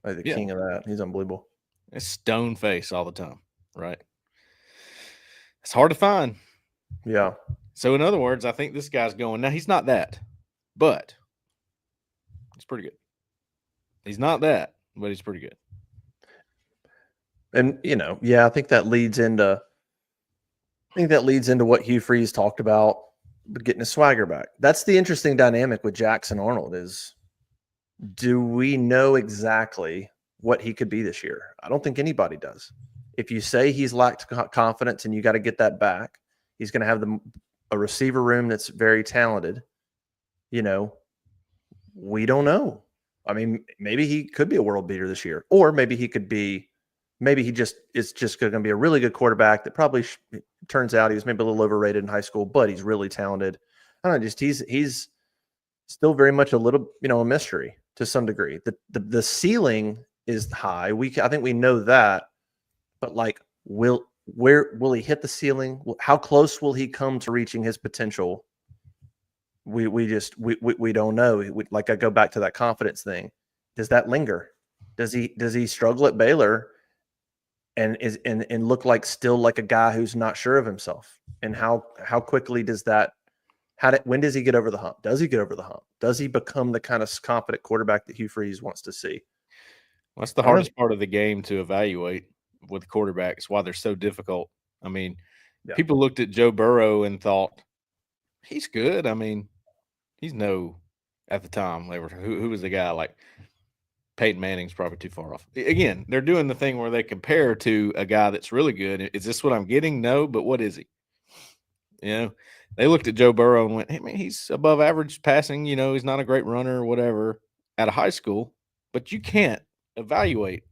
like the king of that. He's unbelievable. It's stone face all the time, right? It's hard to find. Yeah. So, in other words, I think this guy's going, now he's not that, but he's pretty good. He's not that, but he's pretty good. And, I think that leads into what Hugh Freeze talked about, getting his swagger back. That's the interesting dynamic with Jackson Arnold is, do we know exactly what he could be this year? I don't think anybody does. If you say he's lacked confidence and you got to get that back, he's going to have a receiver room that's very talented. We don't know. I mean, maybe he could be a world beater this year, or maybe he is just going to be a really good quarterback that probably turns out he was maybe a little overrated in high school, but he's really talented. I don't know, he's still very much a little, a mystery to some degree. The ceiling is high. I think we know that, but like, where will he hit the ceiling? How close will he come to reaching his potential? We don't know. Like, I go back to that confidence thing. Does that linger? Does he struggle at Baylor and look like still like a guy who's not sure of himself? And how quickly does that? When does he get over the hump? Does he get over the hump? Does he become the kind of confident quarterback that Hugh Freeze wants to see? Well, that's the hardest part of the game to evaluate with quarterbacks, why they're so difficult. I mean, people looked at Joe Burrow and thought, he's good. I mean, at the time, who was the guy? Like, Peyton Manning's probably too far off. Again, they're doing the thing where they compare to a guy that's really good. Is this what I'm getting? No, but what is he? They looked at Joe Burrow and went, hey, man, he's above average passing. He's not a great runner or whatever out of high school, but you can't evaluate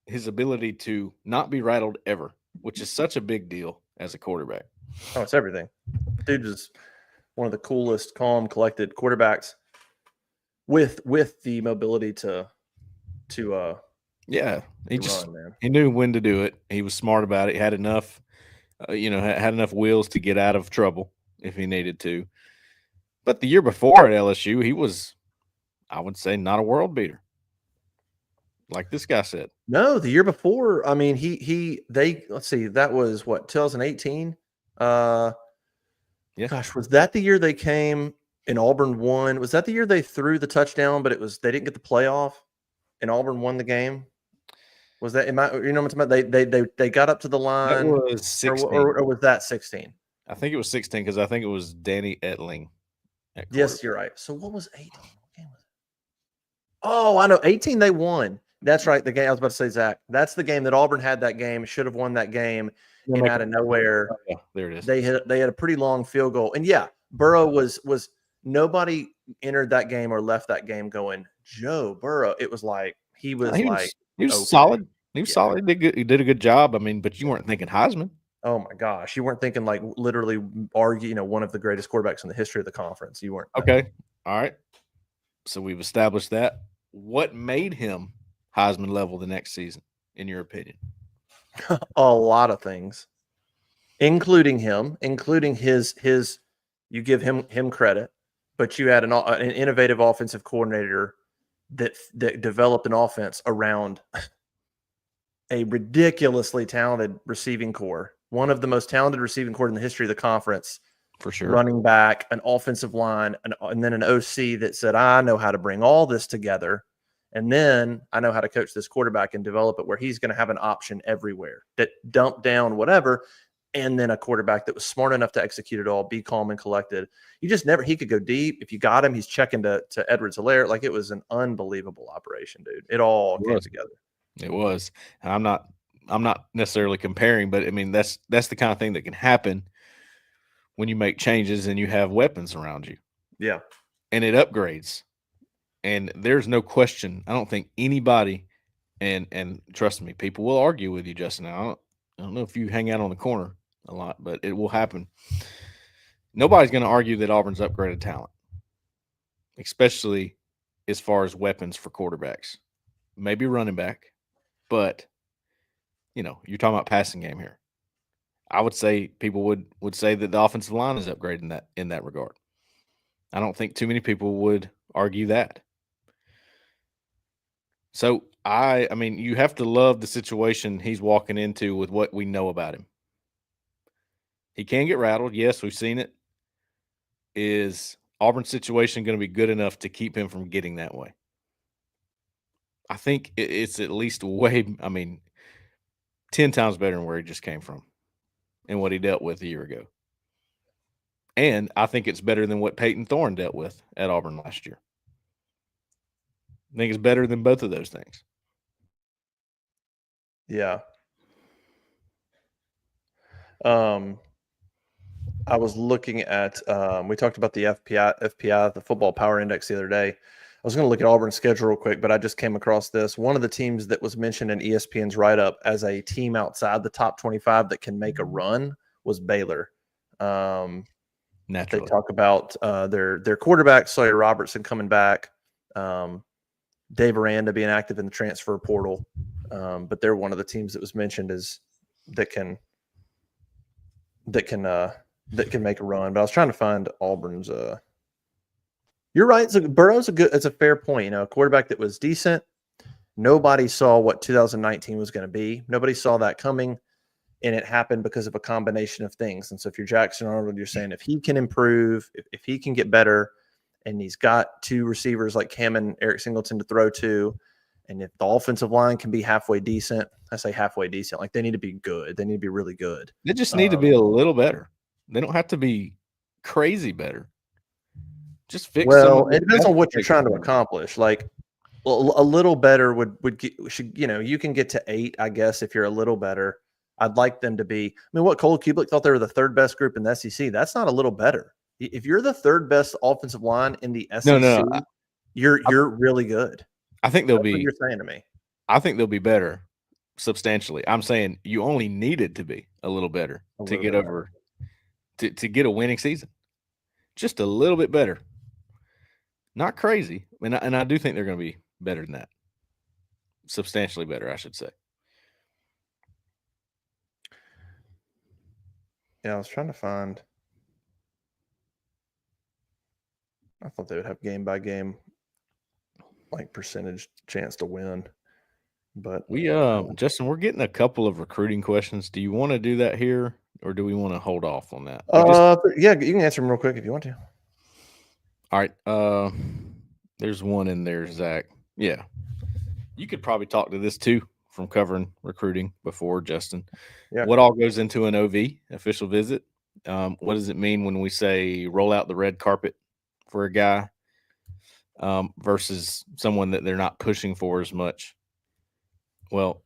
his ability to not be rattled ever, which is such a big deal as a quarterback. Oh, it's everything. Dude is one of the coolest, calm, collected quarterbacks with the mobility to he run, man. He knew when to do it. He was smart about it. He had enough, had enough wheels to get out of trouble if he needed to. But the year before at LSU, he was, I would say, not a world beater. like this guy said. No, the year before. I mean, let's see, that was what, 2018? Yeah. Gosh, was that the year they came and Auburn won? Was that the year they threw the touchdown, but they didn't get the playoff and Auburn won the game? Was that, you know what I'm talking about? They got up to the That line, was 16. or was that 16? I think it was 16 because I think it was Danny Etling at Yes, you're right. So what was 18? What game was it? Oh, I know. 18 they won. That's right. The game I was about to say, Zach. That's the game that Auburn had that game. Should have won that game. And out of nowhere, yeah, there it is. they had a pretty long field goal. And yeah, Burrow was nobody entered that game or left that game going, Joe Burrow. It was like he was he was okay. solid. He was solid. He did a good job. I mean, but you weren't thinking Heisman. Oh my gosh, you weren't thinking like literally argue, one of the greatest quarterbacks in the history of the conference. You weren't. Okay. All right. So we've established that. What made him Heisman level the next season, in your opinion? A lot of things, including his. You give him credit, but you had an innovative offensive coordinator that developed an offense around a ridiculously talented receiving core, one of the most talented receiving core in the history of the conference. For sure. Running back, an offensive line, and then an OC that said, I know how to bring all this together. And then I know how to coach this quarterback and develop it where he's going to have an option everywhere that dump down whatever. And then a quarterback that was smart enough to execute it all, be calm and collected. You just never, he could go deep. If you got him, he's checking to Edwards-Helaire. Like, it was an unbelievable operation, dude. It all came together. It was. And I'm not necessarily comparing, but I mean, that's the kind of thing that can happen when you make changes and you have weapons around you. Yeah. And it upgrades. And there's no question. I don't think anybody, and trust me, people will argue with you, Justin. I don't know if you hang out on the corner a lot, but it will happen. Nobody's going to argue that Auburn's upgraded talent, especially as far as weapons for quarterbacks. Maybe running back, but you're talking about passing game here. I would say people would say that the offensive line is upgraded in that regard. I don't think too many people would argue that. So I mean, you have to love the situation he's walking into with what we know about him. He can get rattled. Yes, we've seen it. Is Auburn's situation going to be good enough to keep him from getting that way? I think it's at least 10 times better than where he just came from and what he dealt with a year ago. And I think it's better than what Peyton Thorne dealt with at Auburn last year. I think it's better than both of those things. Yeah. I was looking at, we talked about the FPI, the Football Power Index, the other day. I was going to look at Auburn's schedule real quick, but I just came across this. One of the teams that was mentioned in ESPN's write-up as a team outside the top 25 that can make a run was Baylor. Naturally. They talk about their quarterback, Sawyer Robertson, coming back. Dave Aranda being active in the transfer portal. But they're one of the teams that was mentioned as that can make a run. But I was trying to find Auburn's. You're right. So Burrow's it's a fair point. A quarterback that was decent. Nobody saw what 2019 was going to be. Nobody saw that coming, and it happened because of a combination of things. And so if you're Jackson Arnold, you're saying if he can improve, if he can get better, and he's got two receivers like Cam and Eric Singleton to throw to, and if the offensive line can be halfway decent, I say halfway decent, like they need to be good. They need to be really good. They just need to be a little better. They don't have to be crazy better. Just fix. Well, it depends on what you're trying to accomplish. Like a little better you can get to 8, I guess, if you're a little better. I'd like them to be. I mean, what Cole Kubelik thought they were the third best group in the SEC. That's not a little better. If you're the third best offensive line in the SEC, no. You're really good. I think they'll That's be. What you're saying to me. I think they'll be better substantially. I'm saying you only needed to be a little better to get over to get a winning season. Just a little bit better. Not crazy. And I do think they're going to be better than that. Substantially better, I should say. Yeah, I was trying to find. I thought they would have game by game, like percentage chance to win. But Justin, we're getting a couple of recruiting questions. Do you want to do that here, or do we want to hold off on that? Yeah, you can answer them real quick if you want to. All right. There's one in there, Zach. Yeah. You could probably talk to this too from covering recruiting before, Justin. Yeah. What all goes into an OV, official visit? What does it mean when we say roll out the red carpet for a guy versus someone that they're not pushing for as much? Well,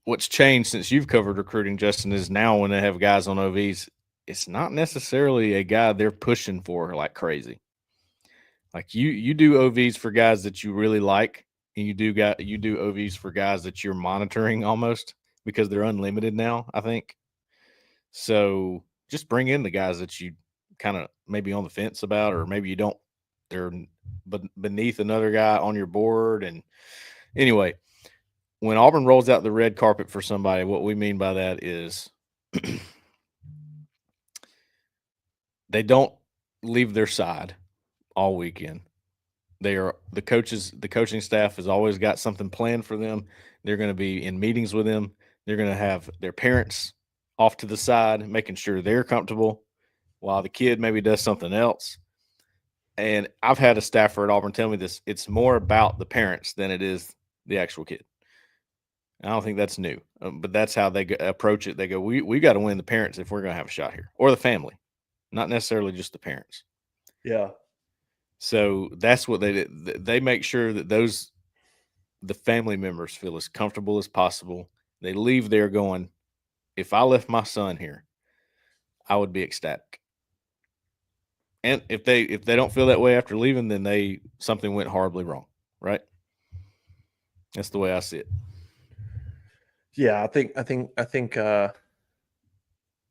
what's changed since you've covered recruiting, Justin, is now when they have guys on OVs, it's not necessarily a guy they're pushing for like crazy. Like you do OVs for guys that you really like, and you do OVs for guys that you're monitoring almost because they're unlimited now, I think. So just bring in the guys that you kind of maybe on the fence about, or maybe you don't. They're beneath another guy on your board. And anyway, when Auburn rolls out the red carpet for somebody, what we mean by that is they don't leave their side all weekend. They are the coaching staff has always got something planned for them. They're going to be in meetings with them. They're going to have their parents off to the side, making sure they're comfortable while the kid maybe does something else. And I've had a staffer at Auburn tell me this. It's more about the parents than it is the actual kid. I don't think that's new, but that's how they approach it. They go, we got to win the parents if we're going to have a shot here, or the family, not necessarily just the parents. Yeah. So that's what they did. They make sure that the family members feel as comfortable as possible. They leave there going, if I left my son here, I would be ecstatic. And if they don't feel that way after leaving, then something went horribly wrong, right? That's the way I see it. Yeah, I think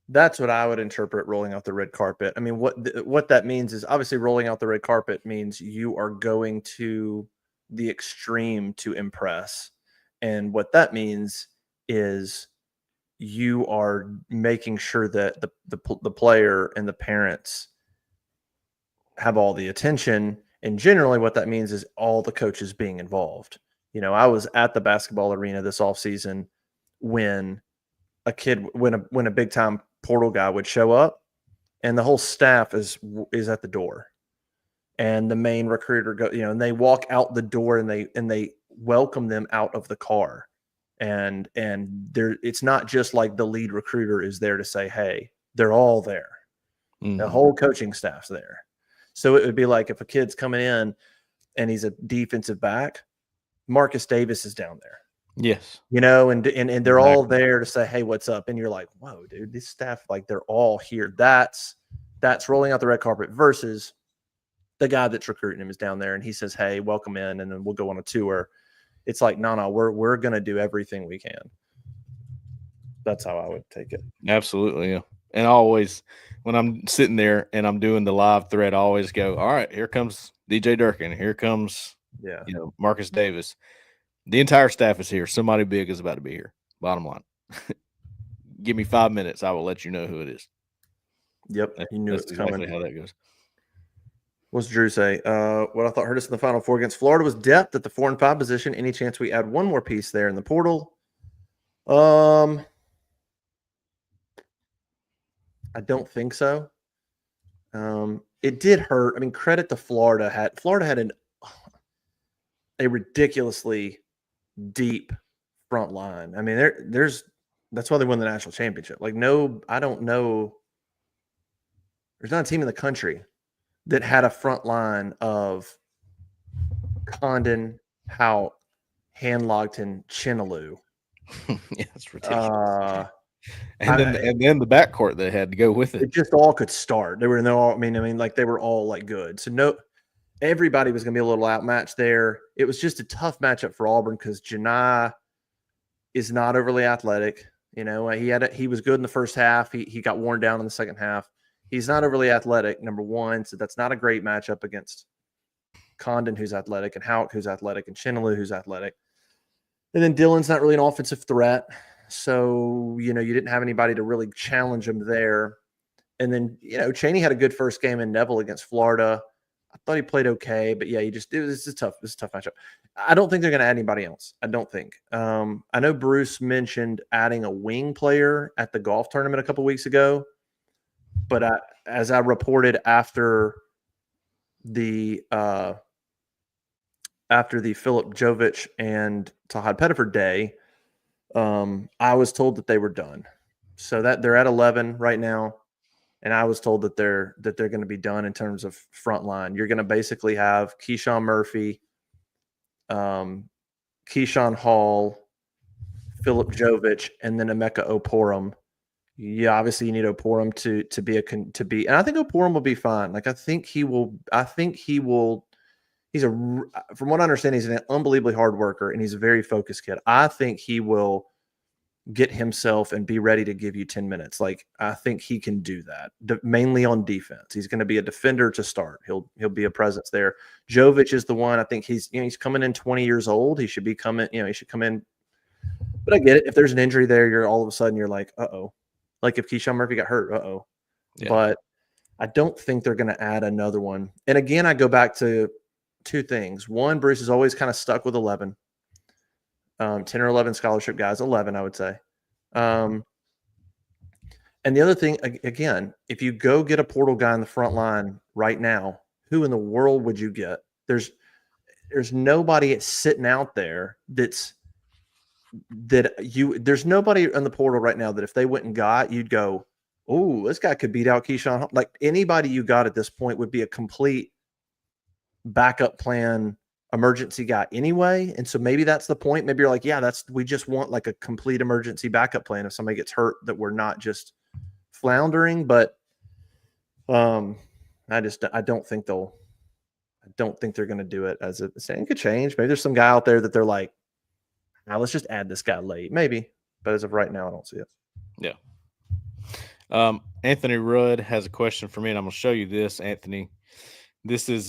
that's what I would interpret rolling out the red carpet. I mean, what that means is obviously rolling out the red carpet means you are going to the extreme to impress. And what that means is you are making sure that the player and the parents have all the attention. And generally what that means is all the coaches being involved. You know, I was at the basketball arena this offseason when when a big time portal guy would show up, and the whole staff is at the door, and the main recruiter and they walk out the door and they welcome them out of the car, and it's not just like the lead recruiter is there to say, hey, they're all there. Mm-hmm. The whole coaching staff's there. So it would be like if a kid's coming in and he's a defensive back, Marcus Davis is down there. Yes. And they're all there to say, hey, what's up? And you're like, whoa, dude, this staff, like, they're all here. That's rolling out the red carpet versus the guy that's recruiting him is down there and he says, hey, welcome in, and then we'll go on a tour. It's like, no, we're going to do everything we can. That's how I would take it. Absolutely. Yeah. And always when I'm sitting there and I'm doing the live thread, I always go, all right, here comes DJ Durkin. Here comes, Marcus Davis. The entire staff is here. Somebody big is about to be here. Bottom line. Give me 5 minutes. I will let you know who it is. Yep. You knew it's exactly coming. How that goes. What's Drew say? What I thought hurt us in the Final Four against Florida was depth at the 4 and 5 position. Any chance we add one more piece there in the portal? I don't think so. It did hurt. I mean, credit to Florida. Florida had a ridiculously deep front line. I mean, that's why they won the national championship. Like, I don't know. There's not a team in the country that had a front line of Condon, Houck, Hanlogton, Chinaloo. Yeah, it's ridiculous. And then the backcourt that had to go with it. It just all could start. They were like they were all like good. So everybody was going to be a little outmatched there. It was just a tough matchup for Auburn because Janai is not overly athletic. He was good in the first half. He got worn down in the second half. He's not overly athletic, number one. So that's not a great matchup against Condon, who's athletic, and Houck, who's athletic, and Chinaloo, who's athletic. And then Dillon's not really an offensive threat. So, you didn't have anybody to really challenge him there. And then, Chaney had a good first game in Neville against Florida. I thought he played okay, but yeah, it's a tough matchup. I don't think they're going to add anybody else. I don't think. I know Bruce mentioned adding a wing player at the golf tournament a couple weeks ago, but as I reported after the Philip Jovich and Tahad Pettiford day, I was told that they were done. So that they're at 11 right now. And I was told that they're going to be done in terms of front line. You're going to basically have Keyshawn Murphy, Keyshawn Hall, Philip Jovich, and then Emeka Oporum. Yeah, obviously you need Oporum to be, and I think Oporum will be fine. Like I think he will. He's from what I understand, he's an unbelievably hard worker and he's a very focused kid. I think he will get himself and be ready to give you 10 minutes. Like I think he can do that, mainly on defense. He's going to be a defender to start. He'll be a presence there. Jovic is the one. I think he's coming in 20 years old. He should be coming, he should come in. But I get it. If there's an injury there, you're all of a sudden you're like, uh-oh. Like if Keyshawn Murphy got hurt, uh-oh. Yeah. But I don't think they're going to add another one. And again, I go back to two things. One, Bruce is always kind of stuck with 11. 10 or 11 scholarship guys, 11, I would say. And the other thing, again, if you go get a portal guy in the front line right now, who in the world would you get? There's nobody sitting out there there's nobody in the portal right now that if they went and got, you'd go, oh, this guy could beat out Keyshawn. Like anybody you got at this point would be a complete backup plan emergency guy anyway. And so maybe that's the point. Maybe you're like, yeah, we just want like a complete emergency backup plan if somebody gets hurt, that we're not just floundering. But I don't think they're going to do it as a saying. It could change. Maybe there's some guy out there that they're like, now let's just add this guy late. Maybe. But as of right now, I don't see it. Yeah. Anthony Rudd has a question for me, and I'm going to show you this, Anthony. This is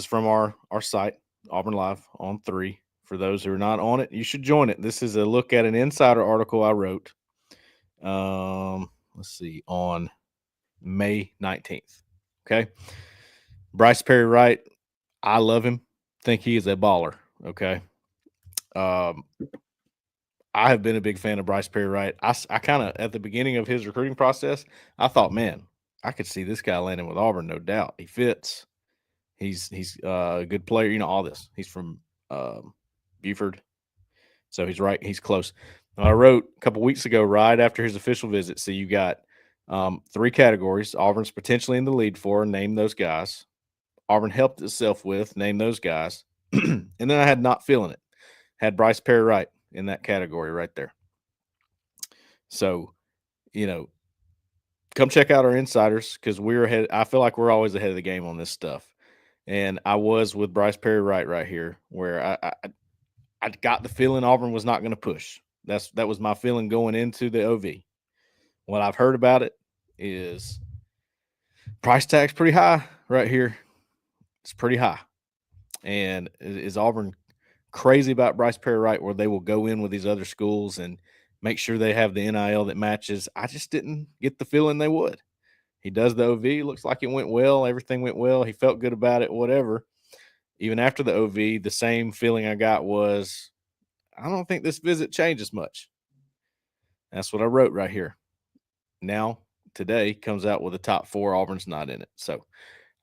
from our site, Auburn Live on 3. For those who are not on it, you should join it. This is a look at an insider article I wrote. Let's see, on May 19th. Okay. Bryce Perry Wright, I love him. Think he is a baller. Okay. I have been a big fan of Bryce Perry Wright. I kind of, at the beginning of his recruiting process, I thought, man, I could see this guy landing with Auburn, no doubt. He fits. He's a good player, all this. He's from Buford, so he's right. He's close. I wrote a couple weeks ago, right after his official visit. So you got 3 categories. Auburn's potentially in the lead for. Name those guys. Auburn helped itself with. Name those guys. And then I had not feeling it. Had Bryce Perry Wright in that category right there. So, come check out our insiders because we're ahead. I feel like we're always ahead of the game on this stuff. And I was with Bryce Perry Wright right here, where I got the feeling Auburn was not going to push. That was my feeling going into the OV. What I've heard about it is price tag's pretty high right here. It's pretty high. And is Auburn crazy about Bryce Perry Wright, where they will go in with these other schools and make sure they have the NIL that matches? I just didn't get the feeling they would. He does the OV. Looks like it went well. Everything went well. He felt good about it, whatever. Even after the OV, the same feeling I got was, I don't think this visit changes much. That's what I wrote right here. Now, today comes out with the top 4. Auburn's not in it. So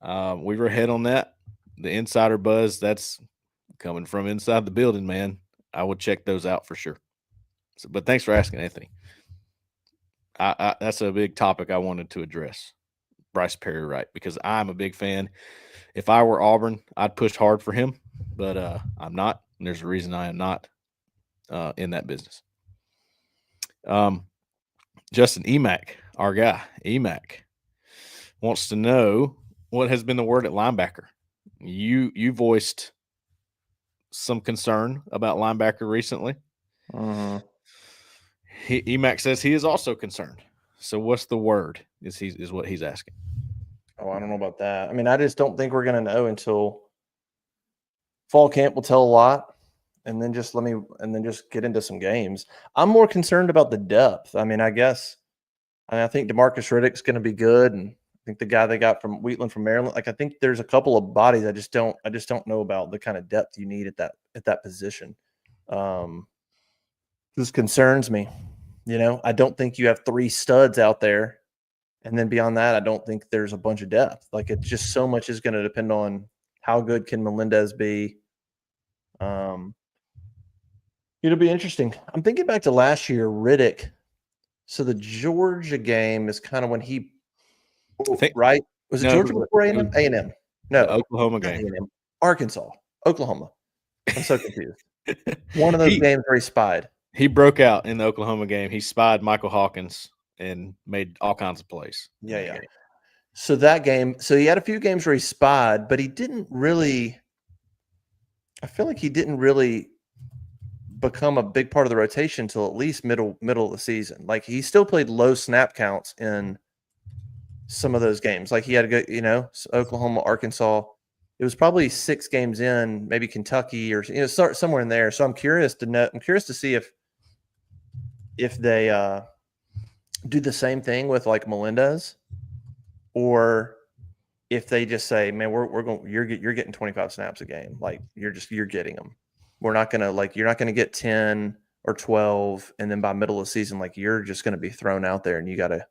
we were ahead on that. The insider buzz, that's coming from inside the building, man. I would check those out for sure. So, but thanks for asking, Anthony. That's a big topic I wanted to address, Bryce Perry Wright, because I'm a big fan. If I were Auburn, I'd push hard for him, but I'm not, and there's a reason I am not in that business. Justin Emack, our guy, Emack, wants to know what has been the word at linebacker. You voiced some concern about linebacker recently. Emack says he is also concerned. So what's the word is what he's asking. Oh, I don't know about that. I mean, I just don't think we're going to know until fall camp will tell a lot. And then just get into some games. I'm more concerned about the depth. I mean, I think DeMarcus Riddick's going to be good. And think the guy they got from Wheatland from Maryland. Like I think there's a couple of bodies I just don't know about the kind of depth you need at that position. This concerns me. I don't think you have 3 studs out there, and then beyond that, I don't think there's a bunch of depth. Like it's just so much is going to depend on how good can Melendez be. It'll be interesting. I'm thinking back to last year, Riddick. So the Georgia game is kind of when he, right? Was it Georgia before A&M? A&M. No. The Oklahoma game. A&M. Arkansas. Oklahoma. I'm so confused. One of those games where he spied. He broke out in the Oklahoma game. He spied Michael Hawkins and made all kinds of plays. Yeah. So that game, he had a few games where he spied, but he didn't really – I feel like he didn't really become a big part of the rotation until at least middle of the season. Like he still played low snap counts in some of those games. Like he had to go, Oklahoma, Arkansas. It was probably 6 games in, maybe Kentucky or start somewhere in there. So I'm curious to see if they do the same thing with like Melendez, or if they just say, man, you're getting 25 snaps a game. Like you're getting them. We're not going to you're not going to get 10 or 12. And then by middle of the season, like you're just going to be thrown out there and you gotta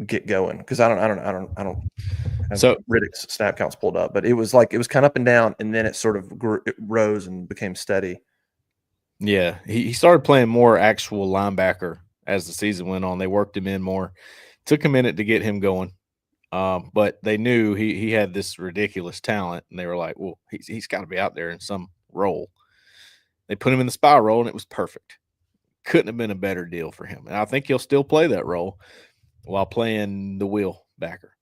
get going. Cause I don't have so Riddick's snap counts pulled up, but it was kind of up and down, and then it sort of rose and became steady. Yeah. He started playing more actual linebacker as the season went on. They worked him in more. Took a minute to get him going. But they knew he had this ridiculous talent, and they were like, well, he's got to be out there in some role. They put him in the spy role, and it was perfect. Couldn't have been a better deal for him. And I think he'll still play that role while playing the wheel backer.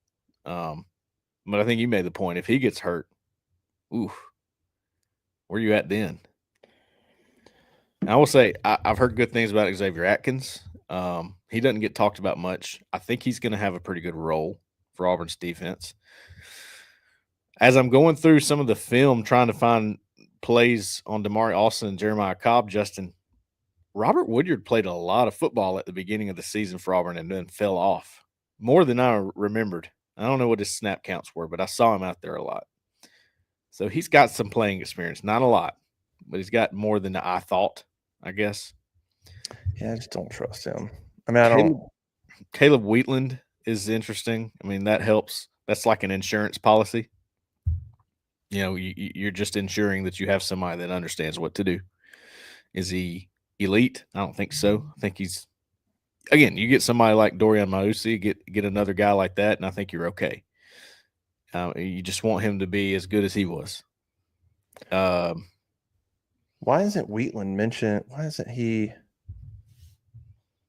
But I think you made the point. If he gets hurt, where are you at then? And I will say I've heard good things about Xavier Atkins. He doesn't get talked about much. I think he's going to have a pretty good role for Auburn's defense. As I'm going through some of the film, trying to find plays on Damari Alston and Jeremiah Cobb, Justin, Robert Woodyard played a lot of football at the beginning of the season for Auburn and then fell off more than I remembered. I don't know what his snap counts were, but I saw him out there a lot. So he's got some playing experience, not a lot, but he's got more than I thought, I guess. Yeah, I just don't trust him. I mean, Caleb Wheatland is interesting. I mean, that helps. That's like an insurance policy. You're just ensuring that you have somebody that understands what to do. Is he elite? I don't think so. I think he's – again, you get somebody like Dorian Mausi, get another guy like that, and I think you're okay. You just want him to be as good as he was. Why isn't Wheatland mentioned? Why isn't he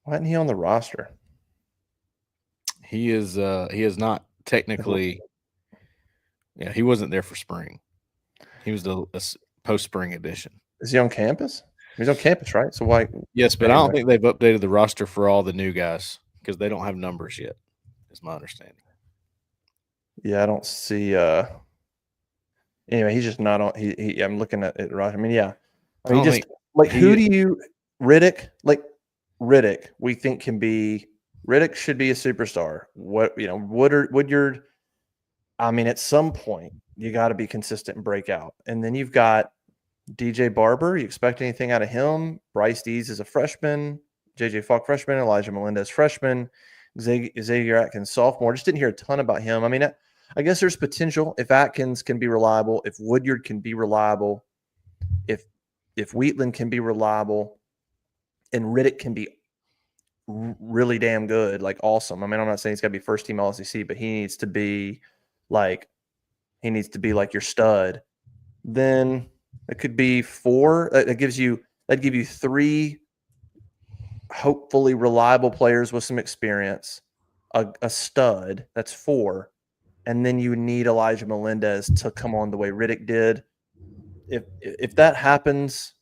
on the roster? He is not technically. Yeah, he wasn't there for spring. He was the post-spring edition. Is he on campus? He's on campus, right? So why? Yes, but I don't think they've updated the roster for all the new guys because they don't have numbers yet, is my understanding. Yeah, I don't see. Anyway, he's just not on. I'm looking at it right. I mean, yeah. I mean, who do you Riddick? Like Riddick, we think can be. Riddick should be a superstar. Woodyard. I mean, at some point, you got to be consistent and break out. And then you've got DJ Barber. You expect anything out of him? Bryce Dees is a freshman. JJ Falk freshman. Elijah Melendez freshman. Xavier Atkins sophomore. Just didn't hear a ton about him. I mean, I guess there's potential if Atkins can be reliable, if Woodyard can be reliable, if Wheatland can be reliable, and Riddick can be really damn good, like awesome. I mean, I'm not saying he's got to be first team All SEC, but he needs to be like your stud. Then it could be 4. That'd give you 3 hopefully reliable players with some experience, a stud. That's 4. And then you need Elijah Melendez to come on the way Riddick did. If that happens,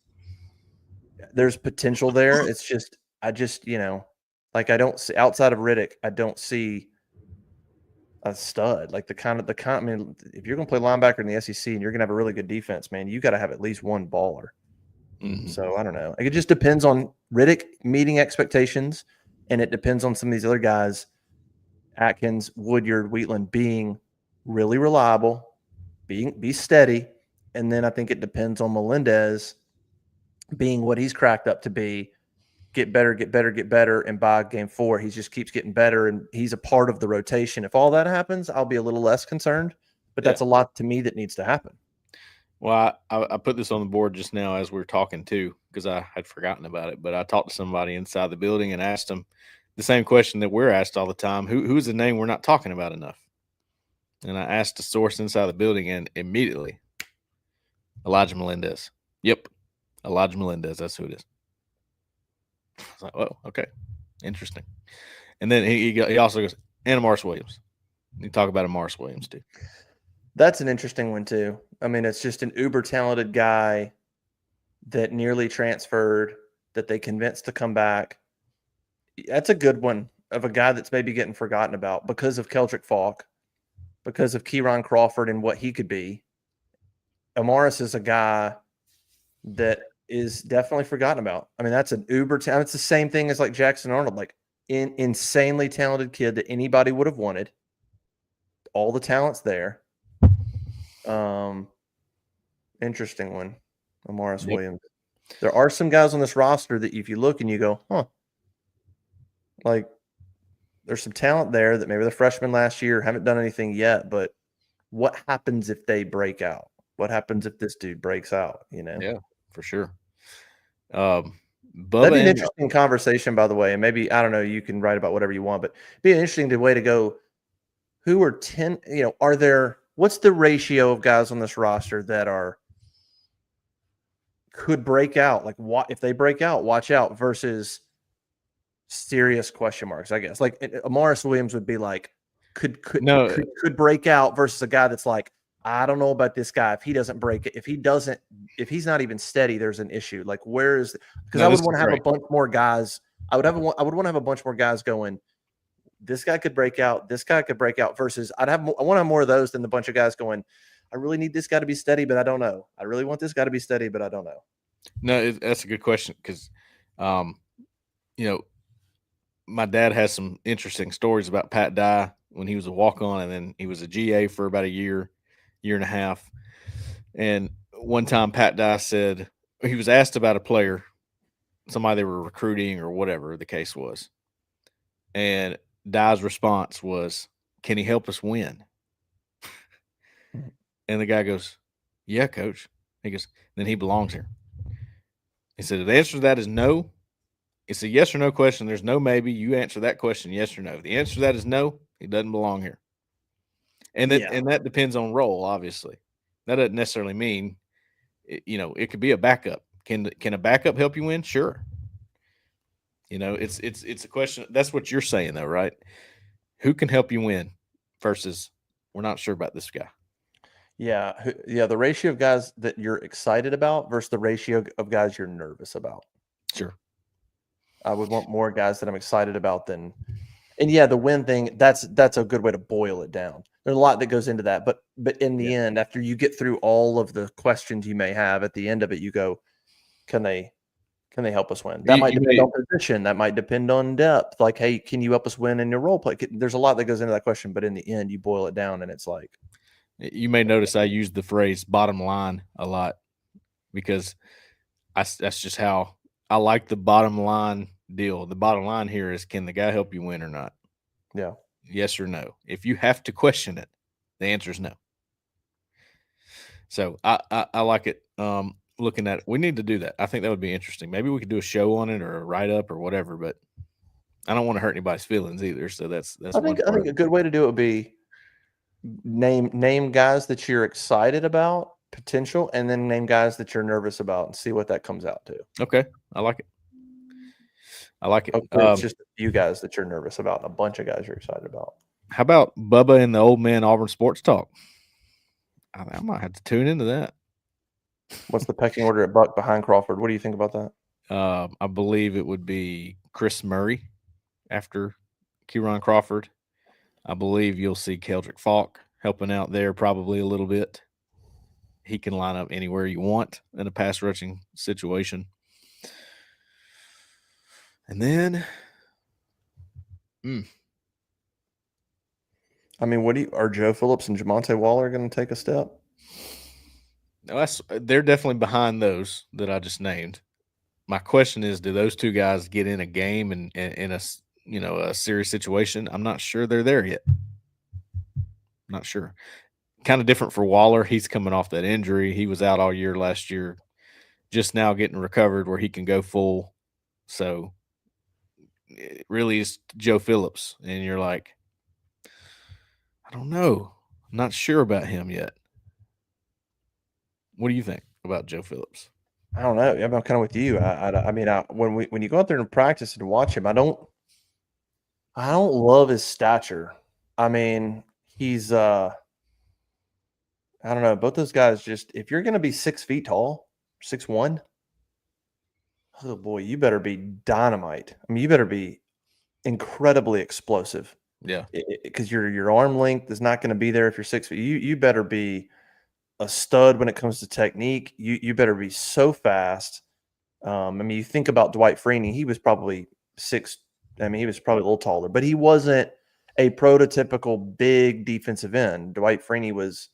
there's potential there. It's just I don't see outside of Riddick, I don't see a stud. Like I mean, if you're going to play linebacker in the SEC and you're going to have a really good defense, man, you got to have at least one baller. Mm-hmm. So I don't know. It just depends on Riddick meeting expectations, and it depends on some of these other guys Atkins, Woodyard, Wheatland being really reliable, be steady, and then I think it depends on Melendez being what he's cracked up to be. Get better, and by game 4, he just keeps getting better, and he's a part of the rotation. If all that happens, I'll be a little less concerned, but that's a lot to me that needs to happen. Well, I put this on the board just now as we were talking too, because I had forgotten about it. But I talked to somebody inside the building and asked them the same question that we're asked all the time: who's the name we're not talking about enough? And I asked a source inside the building, and immediately, Elijah Melendez. Yep, Elijah Melendez. That's who it is. I was like, oh, okay, interesting. And then he also goes, and Amaris Williams. You talk about Amaris Williams too. That's an interesting one too. I mean, it's just an uber talented guy that nearly transferred, that they convinced to come back. That's a good one of a guy that's maybe getting forgotten about because of Keldrick Falk, because of Kieron Crawford and what he could be. Amaris is a guy that is definitely forgotten about. I mean, that's an uber talent. It's the same thing as like Jackson Arnold, like insanely talented kid that anybody would have wanted. All the talent's there. Interesting one, Amaris Williams. There are some guys on this roster that if you look and you go, huh, like there's some talent there that maybe the freshmen last year haven't done anything yet, but what happens if they break out? What happens if this dude breaks out? You know? Yeah, for sure. That'd be an interesting conversation, by the way. And maybe, I don't know, you can write about whatever you want, but it'd be an interesting way to go. Who are 10, what's the ratio of guys on this roster that could break out? Like, what if they break out, watch out, versus serious question marks, I guess. Like Amaris Williams would be like, could break out versus a guy that's like, I don't know about this guy. If he doesn't break it, if he's not even steady, there's an issue. Like, where is, because I would want to have a bunch more guys. I would want to have a bunch more guys going, this guy could break out, this guy could break out, versus I want to have more of those than the bunch of guys going, I really need this guy to be steady, but I don't know. I really want this guy to be steady, but I don't know. No, that's a good question because, my dad has some interesting stories about Pat Dye when he was a walk-on, and then he was a GA for about a year and a half. And one time Pat Dye said he was asked about a player, somebody they were recruiting or whatever the case was. And Dye's response was, can he help us win? And the guy goes, yeah, coach. He goes, then he belongs here. He said, the answer to that is no. It's a yes or no question. There's no maybe. You answer that question, yes or no. The answer to that is no. He doesn't belong here. And that depends on role, obviously. That doesn't necessarily mean, it could be a backup. Can a backup help you win? Sure. It's a question. That's what you're saying, though, right? Who can help you win versus we're not sure about this guy. Yeah. The ratio of guys that you're excited about versus the ratio of guys you're nervous about. Sure. I would want more guys that I'm excited about than, and yeah, the win thing, that's a good way to boil it down. There's a lot that goes into that, but in the end, after you get through all of the questions you may have, at the end of it, you go, can they help us win? That might depend on position. That might depend on depth. Like, hey, can you help us win in your role play? There's a lot that goes into that question, but in the end, you boil it down, and it's like, you may notice I use the phrase bottom line a lot because that's just how I like the bottom line deal. The bottom line here is, can the guy help you win or not? Yeah. Yes or no. If you have to question it, the answer is no. So I like it. Looking at it, we need to do that. I think that would be interesting. Maybe we could do a show on it or a write up or whatever, but I don't want to hurt anybody's feelings either. So that's I think a good way to do it would be name guys that you're excited about, potential, and then name guys that you're nervous about and see what that comes out to. Okay. I like it. Hopefully it's just a few guys that you're nervous about and a bunch of guys you're excited about. How about Bubba and the Old Man Auburn Sports Talk? I might have to tune into that. What's the pecking order at Buck behind Crawford? What do you think about that? I believe it would be Chris Murray after Kieron Crawford. I believe you'll see Keldrick Falk helping out there probably a little bit. He can line up anywhere you want in a pass rushing situation. And then I mean, are Joe Phillips and Jamonte Waller going to take a step? No, they're definitely behind those that I just named. My question is, do those two guys get in a game and in a a serious situation? I'm not sure they're there yet. Not sure. Kind of different for Waller. He's coming off that injury. He was out all year last year, just now getting recovered where he can go full. So it really is Joe Phillips, and you're like, I don't know. I'm not sure about him yet. What do you think about Joe Phillips? I don't know. I'm kind of with you. I mean, when you go out there and practice and watch him, I don't love his stature. I mean, he's I don't know. Both those guys, just if you're going to be 6 feet tall, 6'1", oh boy, you better be dynamite. I mean, you better be incredibly explosive. Yeah, because your arm length is not going to be there if you're 6 feet. You better be a stud when it comes to technique. You better be so fast. I mean, you think about Dwight Freeney. He was probably 6. I mean, he was probably a little taller, but he wasn't a prototypical big defensive end. Dwight Freeney was.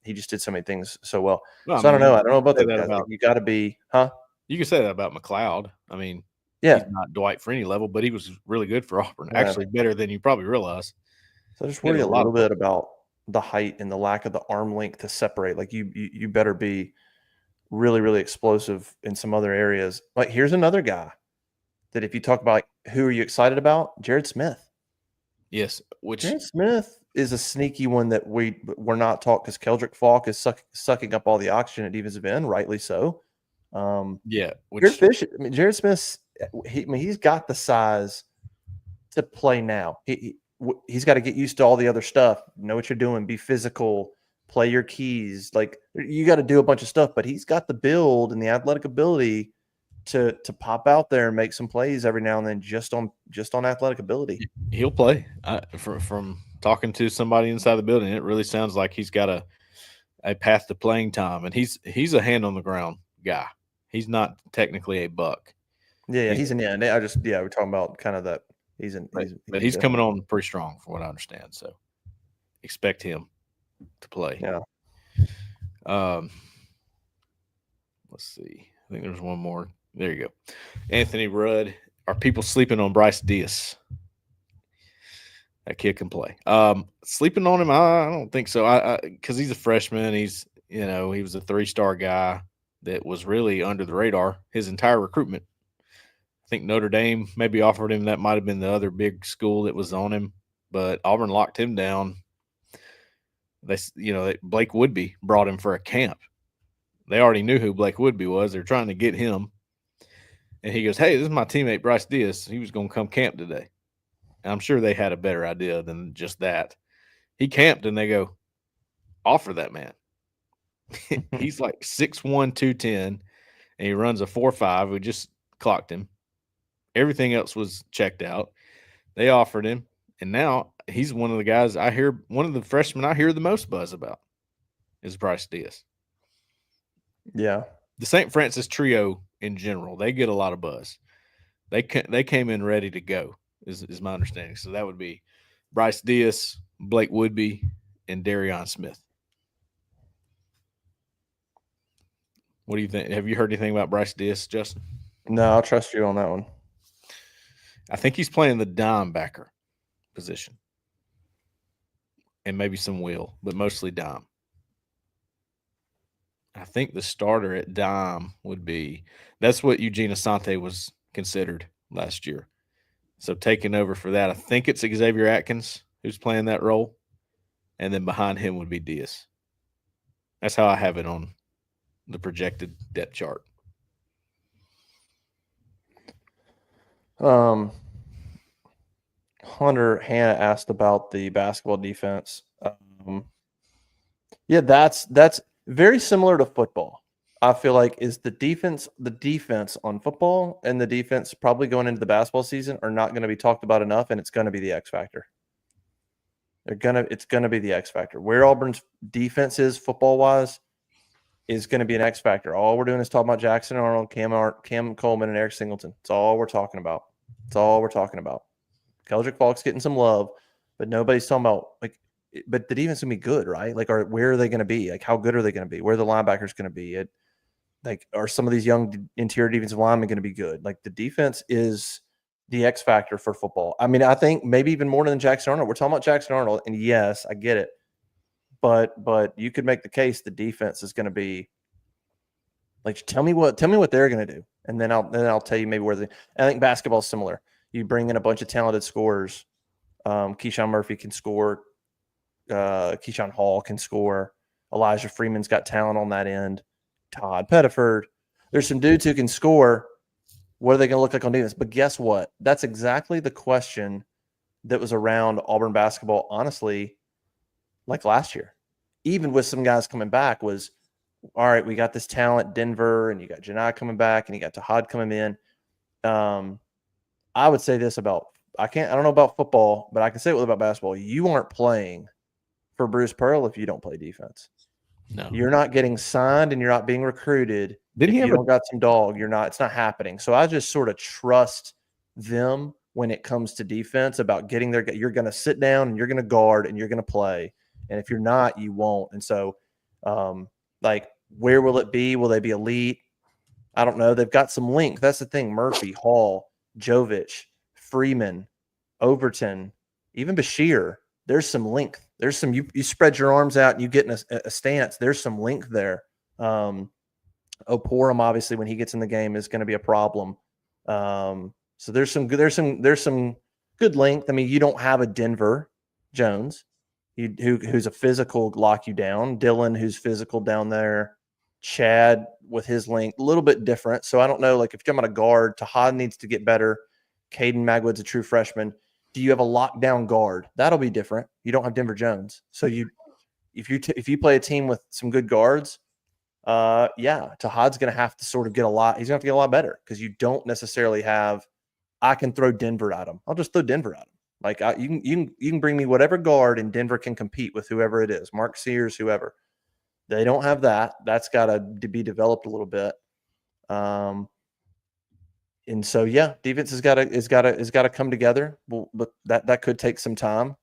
He just did so many things so well. well, So I don't know. I you don't know about say those that guys. Like, about you got to be, huh? you can say that about McLeod. I mean, Yeah. he's not Dwight Freeney level, but he was really good for Auburn. Yeah. Actually, better than you probably realize. So I just He had worry a lot little of bit about the height and the lack of the arm length to separate. Like you better be really, really explosive in some other areas. Like here's another guy that if you talk about like, who are you excited about? Jared Smith. Yes, which Jared Smith is a sneaky one that we're not taught because Keldrick Falk is sucking up all the oxygen at defensive end, rightly so. yeah, Jared which Jared Smith, he's got the size to play now. He's got to get used to all the other stuff. Know what you're doing. Be physical. Play your keys. Like you got to do a bunch of stuff. But he's got the build and the athletic ability to pop out there and make some plays every now and then just on athletic ability. he'll play. From talking to somebody inside the building, it really sounds like he's got a path to playing time, and he's a hand on the ground guy. He's not technically a buck. Yeah, he's in the end. We're talking about kind of that. But he's coming on pretty strong, from what I understand. So expect him to play. Yeah. Let's see. I think there's one more. There you go. Anthony Rudd. Are people sleeping on Bryce Diaz? That kid can play. Sleeping on him, I don't think so. Because he's a freshman. He was a 3-star guy that was really under the radar his entire recruitment. I think Notre Dame maybe offered him. That might have been the other big school that was on him, but Auburn locked him down. Blake Woodby brought him for a camp. They already knew who Blake Woodby was. They're trying to get him. And he goes, hey, this is my teammate, Bryce Diaz. He was going to come camp today. And I'm sure they had a better idea than just that. He camped, and they go, offer that man. He's like 6'1", 210, and he runs a 4.5. We just clocked him. Everything else was checked out. They offered him, and now he's one of the guys one of the freshmen I hear the most buzz about is Bryce Diaz. Yeah. The St. Francis trio in general, they get a lot of buzz. They came in ready to go, is my understanding. So that would be Bryce Diaz, Blake Woodby, and Darion Smith. What do you think? Have you heard anything about Bryce Diaz, Justin? No, I'll trust you on that one. I think he's playing the dime backer position. And maybe some wheel, but mostly dime. I think the starter at dime would be – that's what Eugene Asante was considered last year. So taking over for that, I think it's Xavier Atkins who's playing that role. And then behind him would be Diaz. That's how I have it on the projected depth chart. Hunter Hannah asked about the basketball defense. Yeah, that's very similar to football. I feel like is the defense on football and the defense probably going into the basketball season are not going to be talked about enough, and it's going to be the X factor. It's gonna be the X factor. Where Auburn's defense is football wise is going to be an X factor. All we're doing is talking about Jackson Arnold, Cam Coleman, and Eric Singleton. That's all we're talking about. That's all we're talking about. Keldrick Falk's getting some love, but nobody's talking about but the defense is gonna be good, right? Like, where are they going to be? Like, how good are they going to be? Where are the linebackers going to be? Are some of these young interior defensive linemen going to be good? Like, the defense is the X factor for football. I mean, I think maybe even more than Jackson Arnold. We're talking about Jackson Arnold, and yes, I get it, but you could make the case the defense is going to be like. Tell me what they're going to do, and then I'll tell you maybe where they. I think basketball is similar. You bring in a bunch of talented scorers. Keyshawn Murphy can score. Keyshawn Hall can score. Elijah Freeman's got talent on that end. Todd Pettiford. There's some dudes who can score. What are they going to look like on defense? But guess what? That's exactly the question that was around Auburn basketball, honestly, like last year. Even with some guys coming back was, all right, we got this talent, Denver, and you got Janai coming back, and you got Tahad coming in. I would say this about I don't know about football, but I can say it about basketball. You aren't playing for Bruce Pearl if you don't play defense. No. You're not getting signed and you're not being recruited. Didn't he if have you don't got some dog, you're not. It's not happening. So I just sort of trust them when it comes to defense about getting there. You're going to sit down and you're going to guard and you're going to play. And if you're not, you won't. And so, like, where will it be? Will they be elite? I don't know. They've got some length. That's the thing. Murphy, Hall, Jovich, Freeman, Overton, even Bashir. There's some length. There's some, you spread your arms out and you get in a stance. There's some length there. Oporum, obviously, when he gets in the game, is going to be a problem. So there's some good length. I mean, you don't have a Denver Jones, who's a physical lock you down. Dylan, who's physical down there. Chad with his length, a little bit different. So I don't know. Like, if you're talking about a guard, Tahad needs to get better. Caden Magwood's a true freshman. Do you have a lockdown guard? That'll be different. You don't have Denver Jones. So if you play a team with some good guards, Tahad's going to have to sort of get a lot. He's going to have to get a lot better because you don't necessarily have. I can throw Denver at him. I'll just throw Denver at him. Like, you can bring me whatever guard, and Denver can compete with whoever it is, Mark Sears, whoever. They don't have that. That's got to be developed a little bit. And so, defense has got to come together. But that could take some time.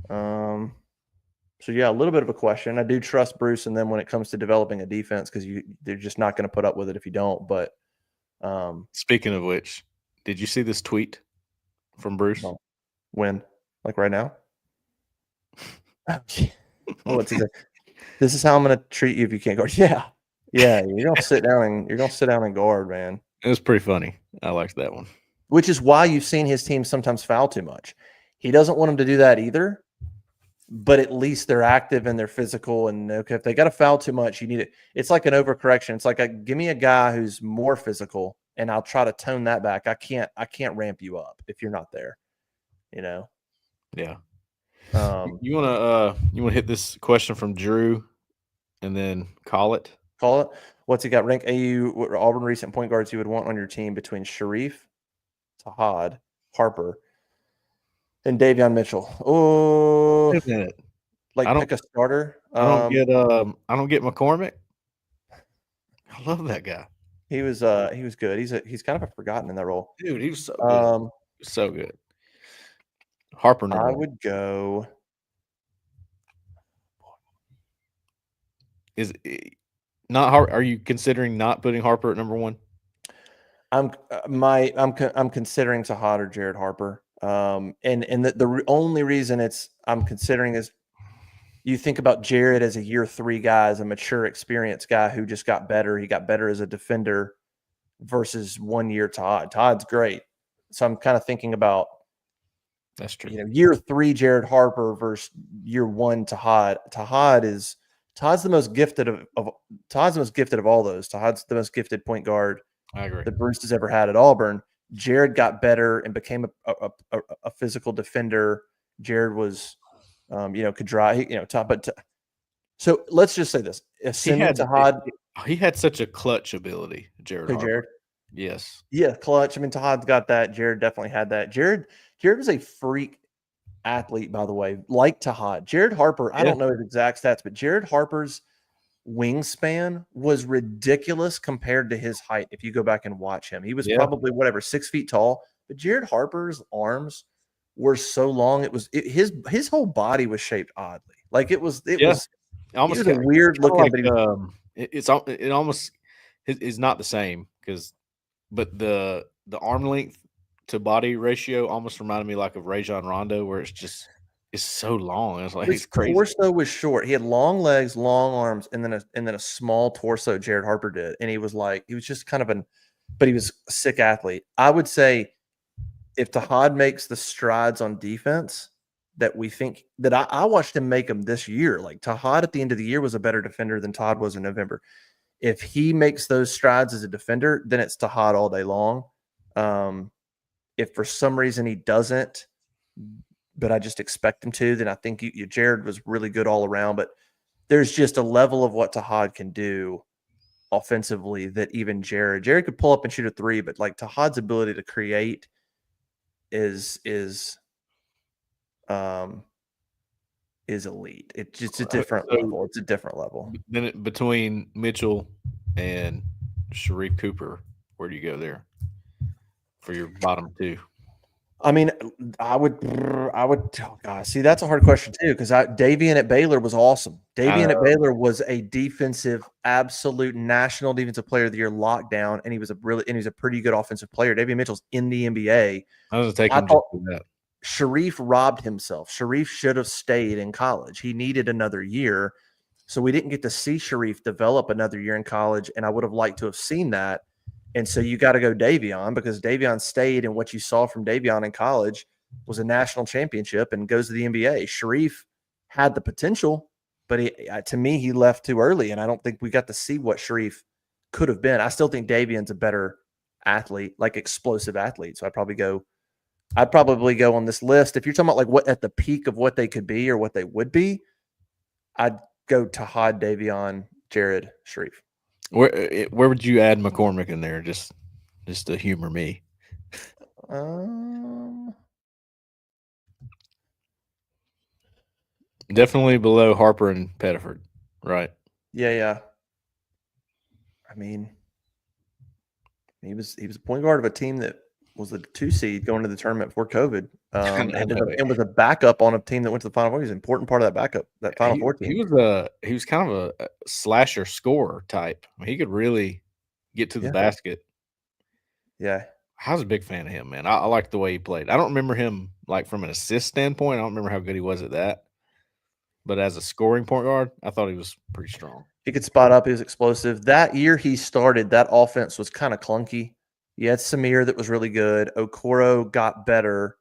So a little bit of a question. I do trust Bruce and them when it comes to developing a defense because they're just not going to put up with it if you don't. But speaking of which, did you see this tweet from Bruce? No. When? Like right now? What's he say? This is how I'm going to treat you if you can't guard. Yeah. You're going to sit down and guard, man. It was pretty funny. I liked that one. Which is why you've seen his team sometimes foul too much. He doesn't want them to do that either, but at least they're active and they're physical. And okay, if they got to foul too much, you need it. It's like an overcorrection. It's like give me a guy who's more physical, and I'll try to tone that back. I can't ramp you up if you're not there. Yeah. You you wanna hit this question from Drew, and then call it. What's he got? Rank AU Auburn recent point guards you would want on your team between Sharif, Tahad, Harper, and Davion Mitchell. Oh, wait a minute. Pick a starter. I don't get McCormick. I love that guy. He was good. He's kind of forgotten in that role. Dude, he was so good. So good. Harper number I one. would go. Is it not hard? Are you considering not putting Harper at number one? I'm considering Tahad or Jared Harper. And the only reason I'm considering is you think about Jared as a year 3 guy, as a mature, experienced guy who just got better. He got better as a defender versus 1 year Tahad. Tahad's great. So I'm kind of thinking about, that's true. Year 3 Jared Harper versus year 1 Tahad. Tahad's the most gifted of all those. Tahad's the most gifted point guard I agree that Bruce has ever had at Auburn. Jared got better and became a physical defender. Jared was, could drive, top. So let's just say this: assuming Tahad, he had such a clutch ability. Jared. Yes. Yeah, clutch. I mean, Tahad's got that. Jared definitely had that. Jared was a freak athlete, by the way, like Tahad. Jared Harper, I don't know his exact stats, but Jared Harper's wingspan was ridiculous compared to his height. If you go back and watch him, he was probably 6 feet tall, but Jared Harper's arms were so long. His whole body was shaped oddly. Like it was he almost was a weird looking, like, but it almost is not the same but the arm length to body ratio almost reminded me like of Rajon Rondo, where it's so long. It's like his it's crazy. torso was short. He had long legs, long arms, and then a small torso. Jared Harper did, and he was just kind of but he was a sick athlete. I would say if Tahad makes the strides on defense that we think that I watched him make them this year. Like Tahad at the end of the year was a better defender than Todd was in November. If he makes those strides as a defender, then it's Tahad all day long. If for some reason he doesn't, but I just expect him to, then I think Jared was really good all around. But there's just a level of what Tahad can do offensively that even Jared could pull up and shoot a three, but like Tahad's ability to create is elite. It's just a different level. It's a different level. Then between Mitchell and Sharif Cooper, where do you go there for your bottom two? I mean, I would. Oh God, see, that's a hard question too because Davian at Baylor was awesome. Davian at Baylor was a absolute national defensive player of the year lockdown, and he was a pretty good offensive player. Davian Mitchell's in the NBA. I thought that. Sharif robbed himself. Sharif should have stayed in college. He needed another year, so we didn't get to see Sharif develop another year in college, and I would have liked to have seen that. And so you got to go Davion because Davion stayed, and what you saw from Davion in college was a national championship and goes to the NBA. Sharif had the potential, but to me, he left too early, and I don't think we got to see what Sharif could have been. I still think Davion's a better athlete, like explosive athlete. So I'd probably go on this list. If you're talking about like what at the peak of what they could be or what they would be, I'd go Tahad, Davion, Jared, Sharif. Where would you add McCormick in there? Just to humor me. Definitely below Harper and Pettiford, right? Yeah. I mean, he was a point guard of a team that was the 2 seed going to the tournament before COVID, and was a backup on a team that went to the Final Four. He was an important part of that backup, that Final Four team. He was kind of a slasher scorer type. I mean, he could really get to the basket. Yeah, I was a big fan of him, man. I liked the way he played. I don't remember him like from an assist standpoint. I don't remember how good he was at that. But as a scoring point guard, I thought he was pretty strong. He could spot up. He was explosive. That year he started, that offense was kind of clunky. You had Samir that was really good. Okoro got better.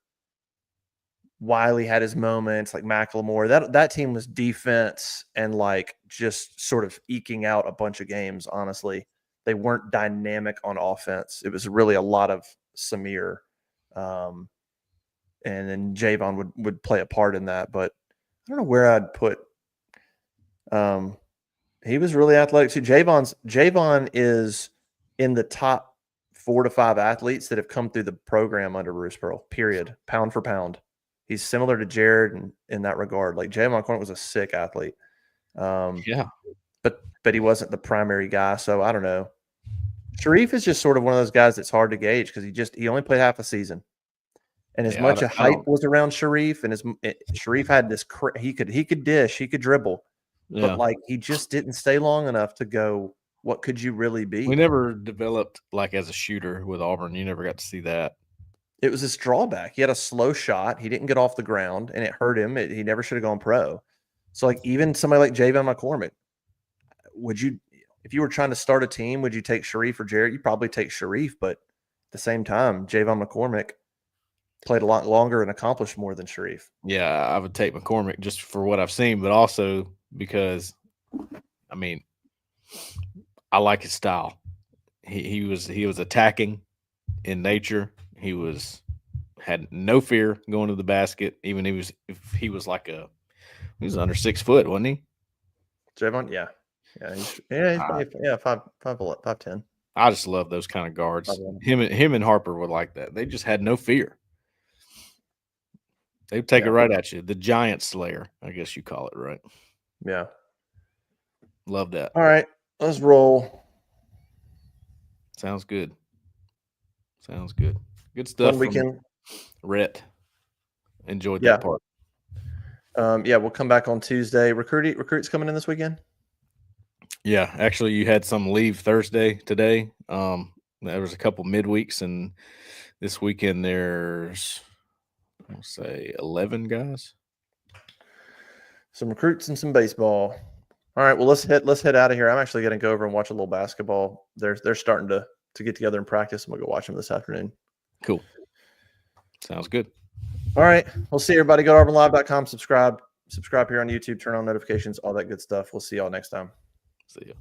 Wiley had his moments, like McLemore. That team was defense and like just sort of eking out a bunch of games, honestly. They weren't dynamic on offense. It was really a lot of Samir. And then Javon would play a part in that. But I don't know where I'd put he was really athletic. See, Javon is in the top 4 to 5 athletes that have come through the program under Bruce Pearl, period, pound for pound. He's similar to Jared in that regard. Like Javon Cornett was a sick athlete. But he wasn't the primary guy. So I don't know. Sharif is just sort of one of those guys that's hard to gauge because he only played half a season. And as much a hype was around Sharif, and Sharif had this, he could dish, he could dribble, but like he just didn't stay long enough to go. What could you really be? We never developed like as a shooter with Auburn. You never got to see that. It was his drawback. He had a slow shot. He didn't get off the ground, and it hurt him. He never should have gone pro. So like even somebody like Javon McCormick, if you were trying to start a team, would you take Sharif or Jared? You'd probably take Sharif, but at the same time, Javon McCormick played a lot longer and accomplished more than Sharif. Yeah, I would take McCormick just for what I've seen, but also because, I mean, I like his style. He was attacking in nature. He had no fear going to the basket. Even if he was under 6 foot, wasn't he? Javon, yeah, he's 5'10". I just love those kind of guards. Him and Harper were like that. They just had no fear. They take it right at you. The giant slayer, I guess you call it, right? Yeah. Love that. All right, let's roll. Sounds good. Good stuff. We can. Rhett. enjoyed Yeah. that part. We'll come back on Tuesday. Recruits coming in this weekend? Yeah, actually, you had some leave Thursday today. There was a couple midweeks, and this weekend there's, I'll say, 11 guys. Some recruits and some baseball. All right, well let's head out of here. I'm actually going to go over and watch a little basketball. They're starting to get together and practice. I'm going to go watch them this afternoon. Cool. Sounds good. All right, we'll see everybody. Go to auburnlive.com. Subscribe here on YouTube. Turn on notifications. All that good stuff. We'll see y'all next time. See ya.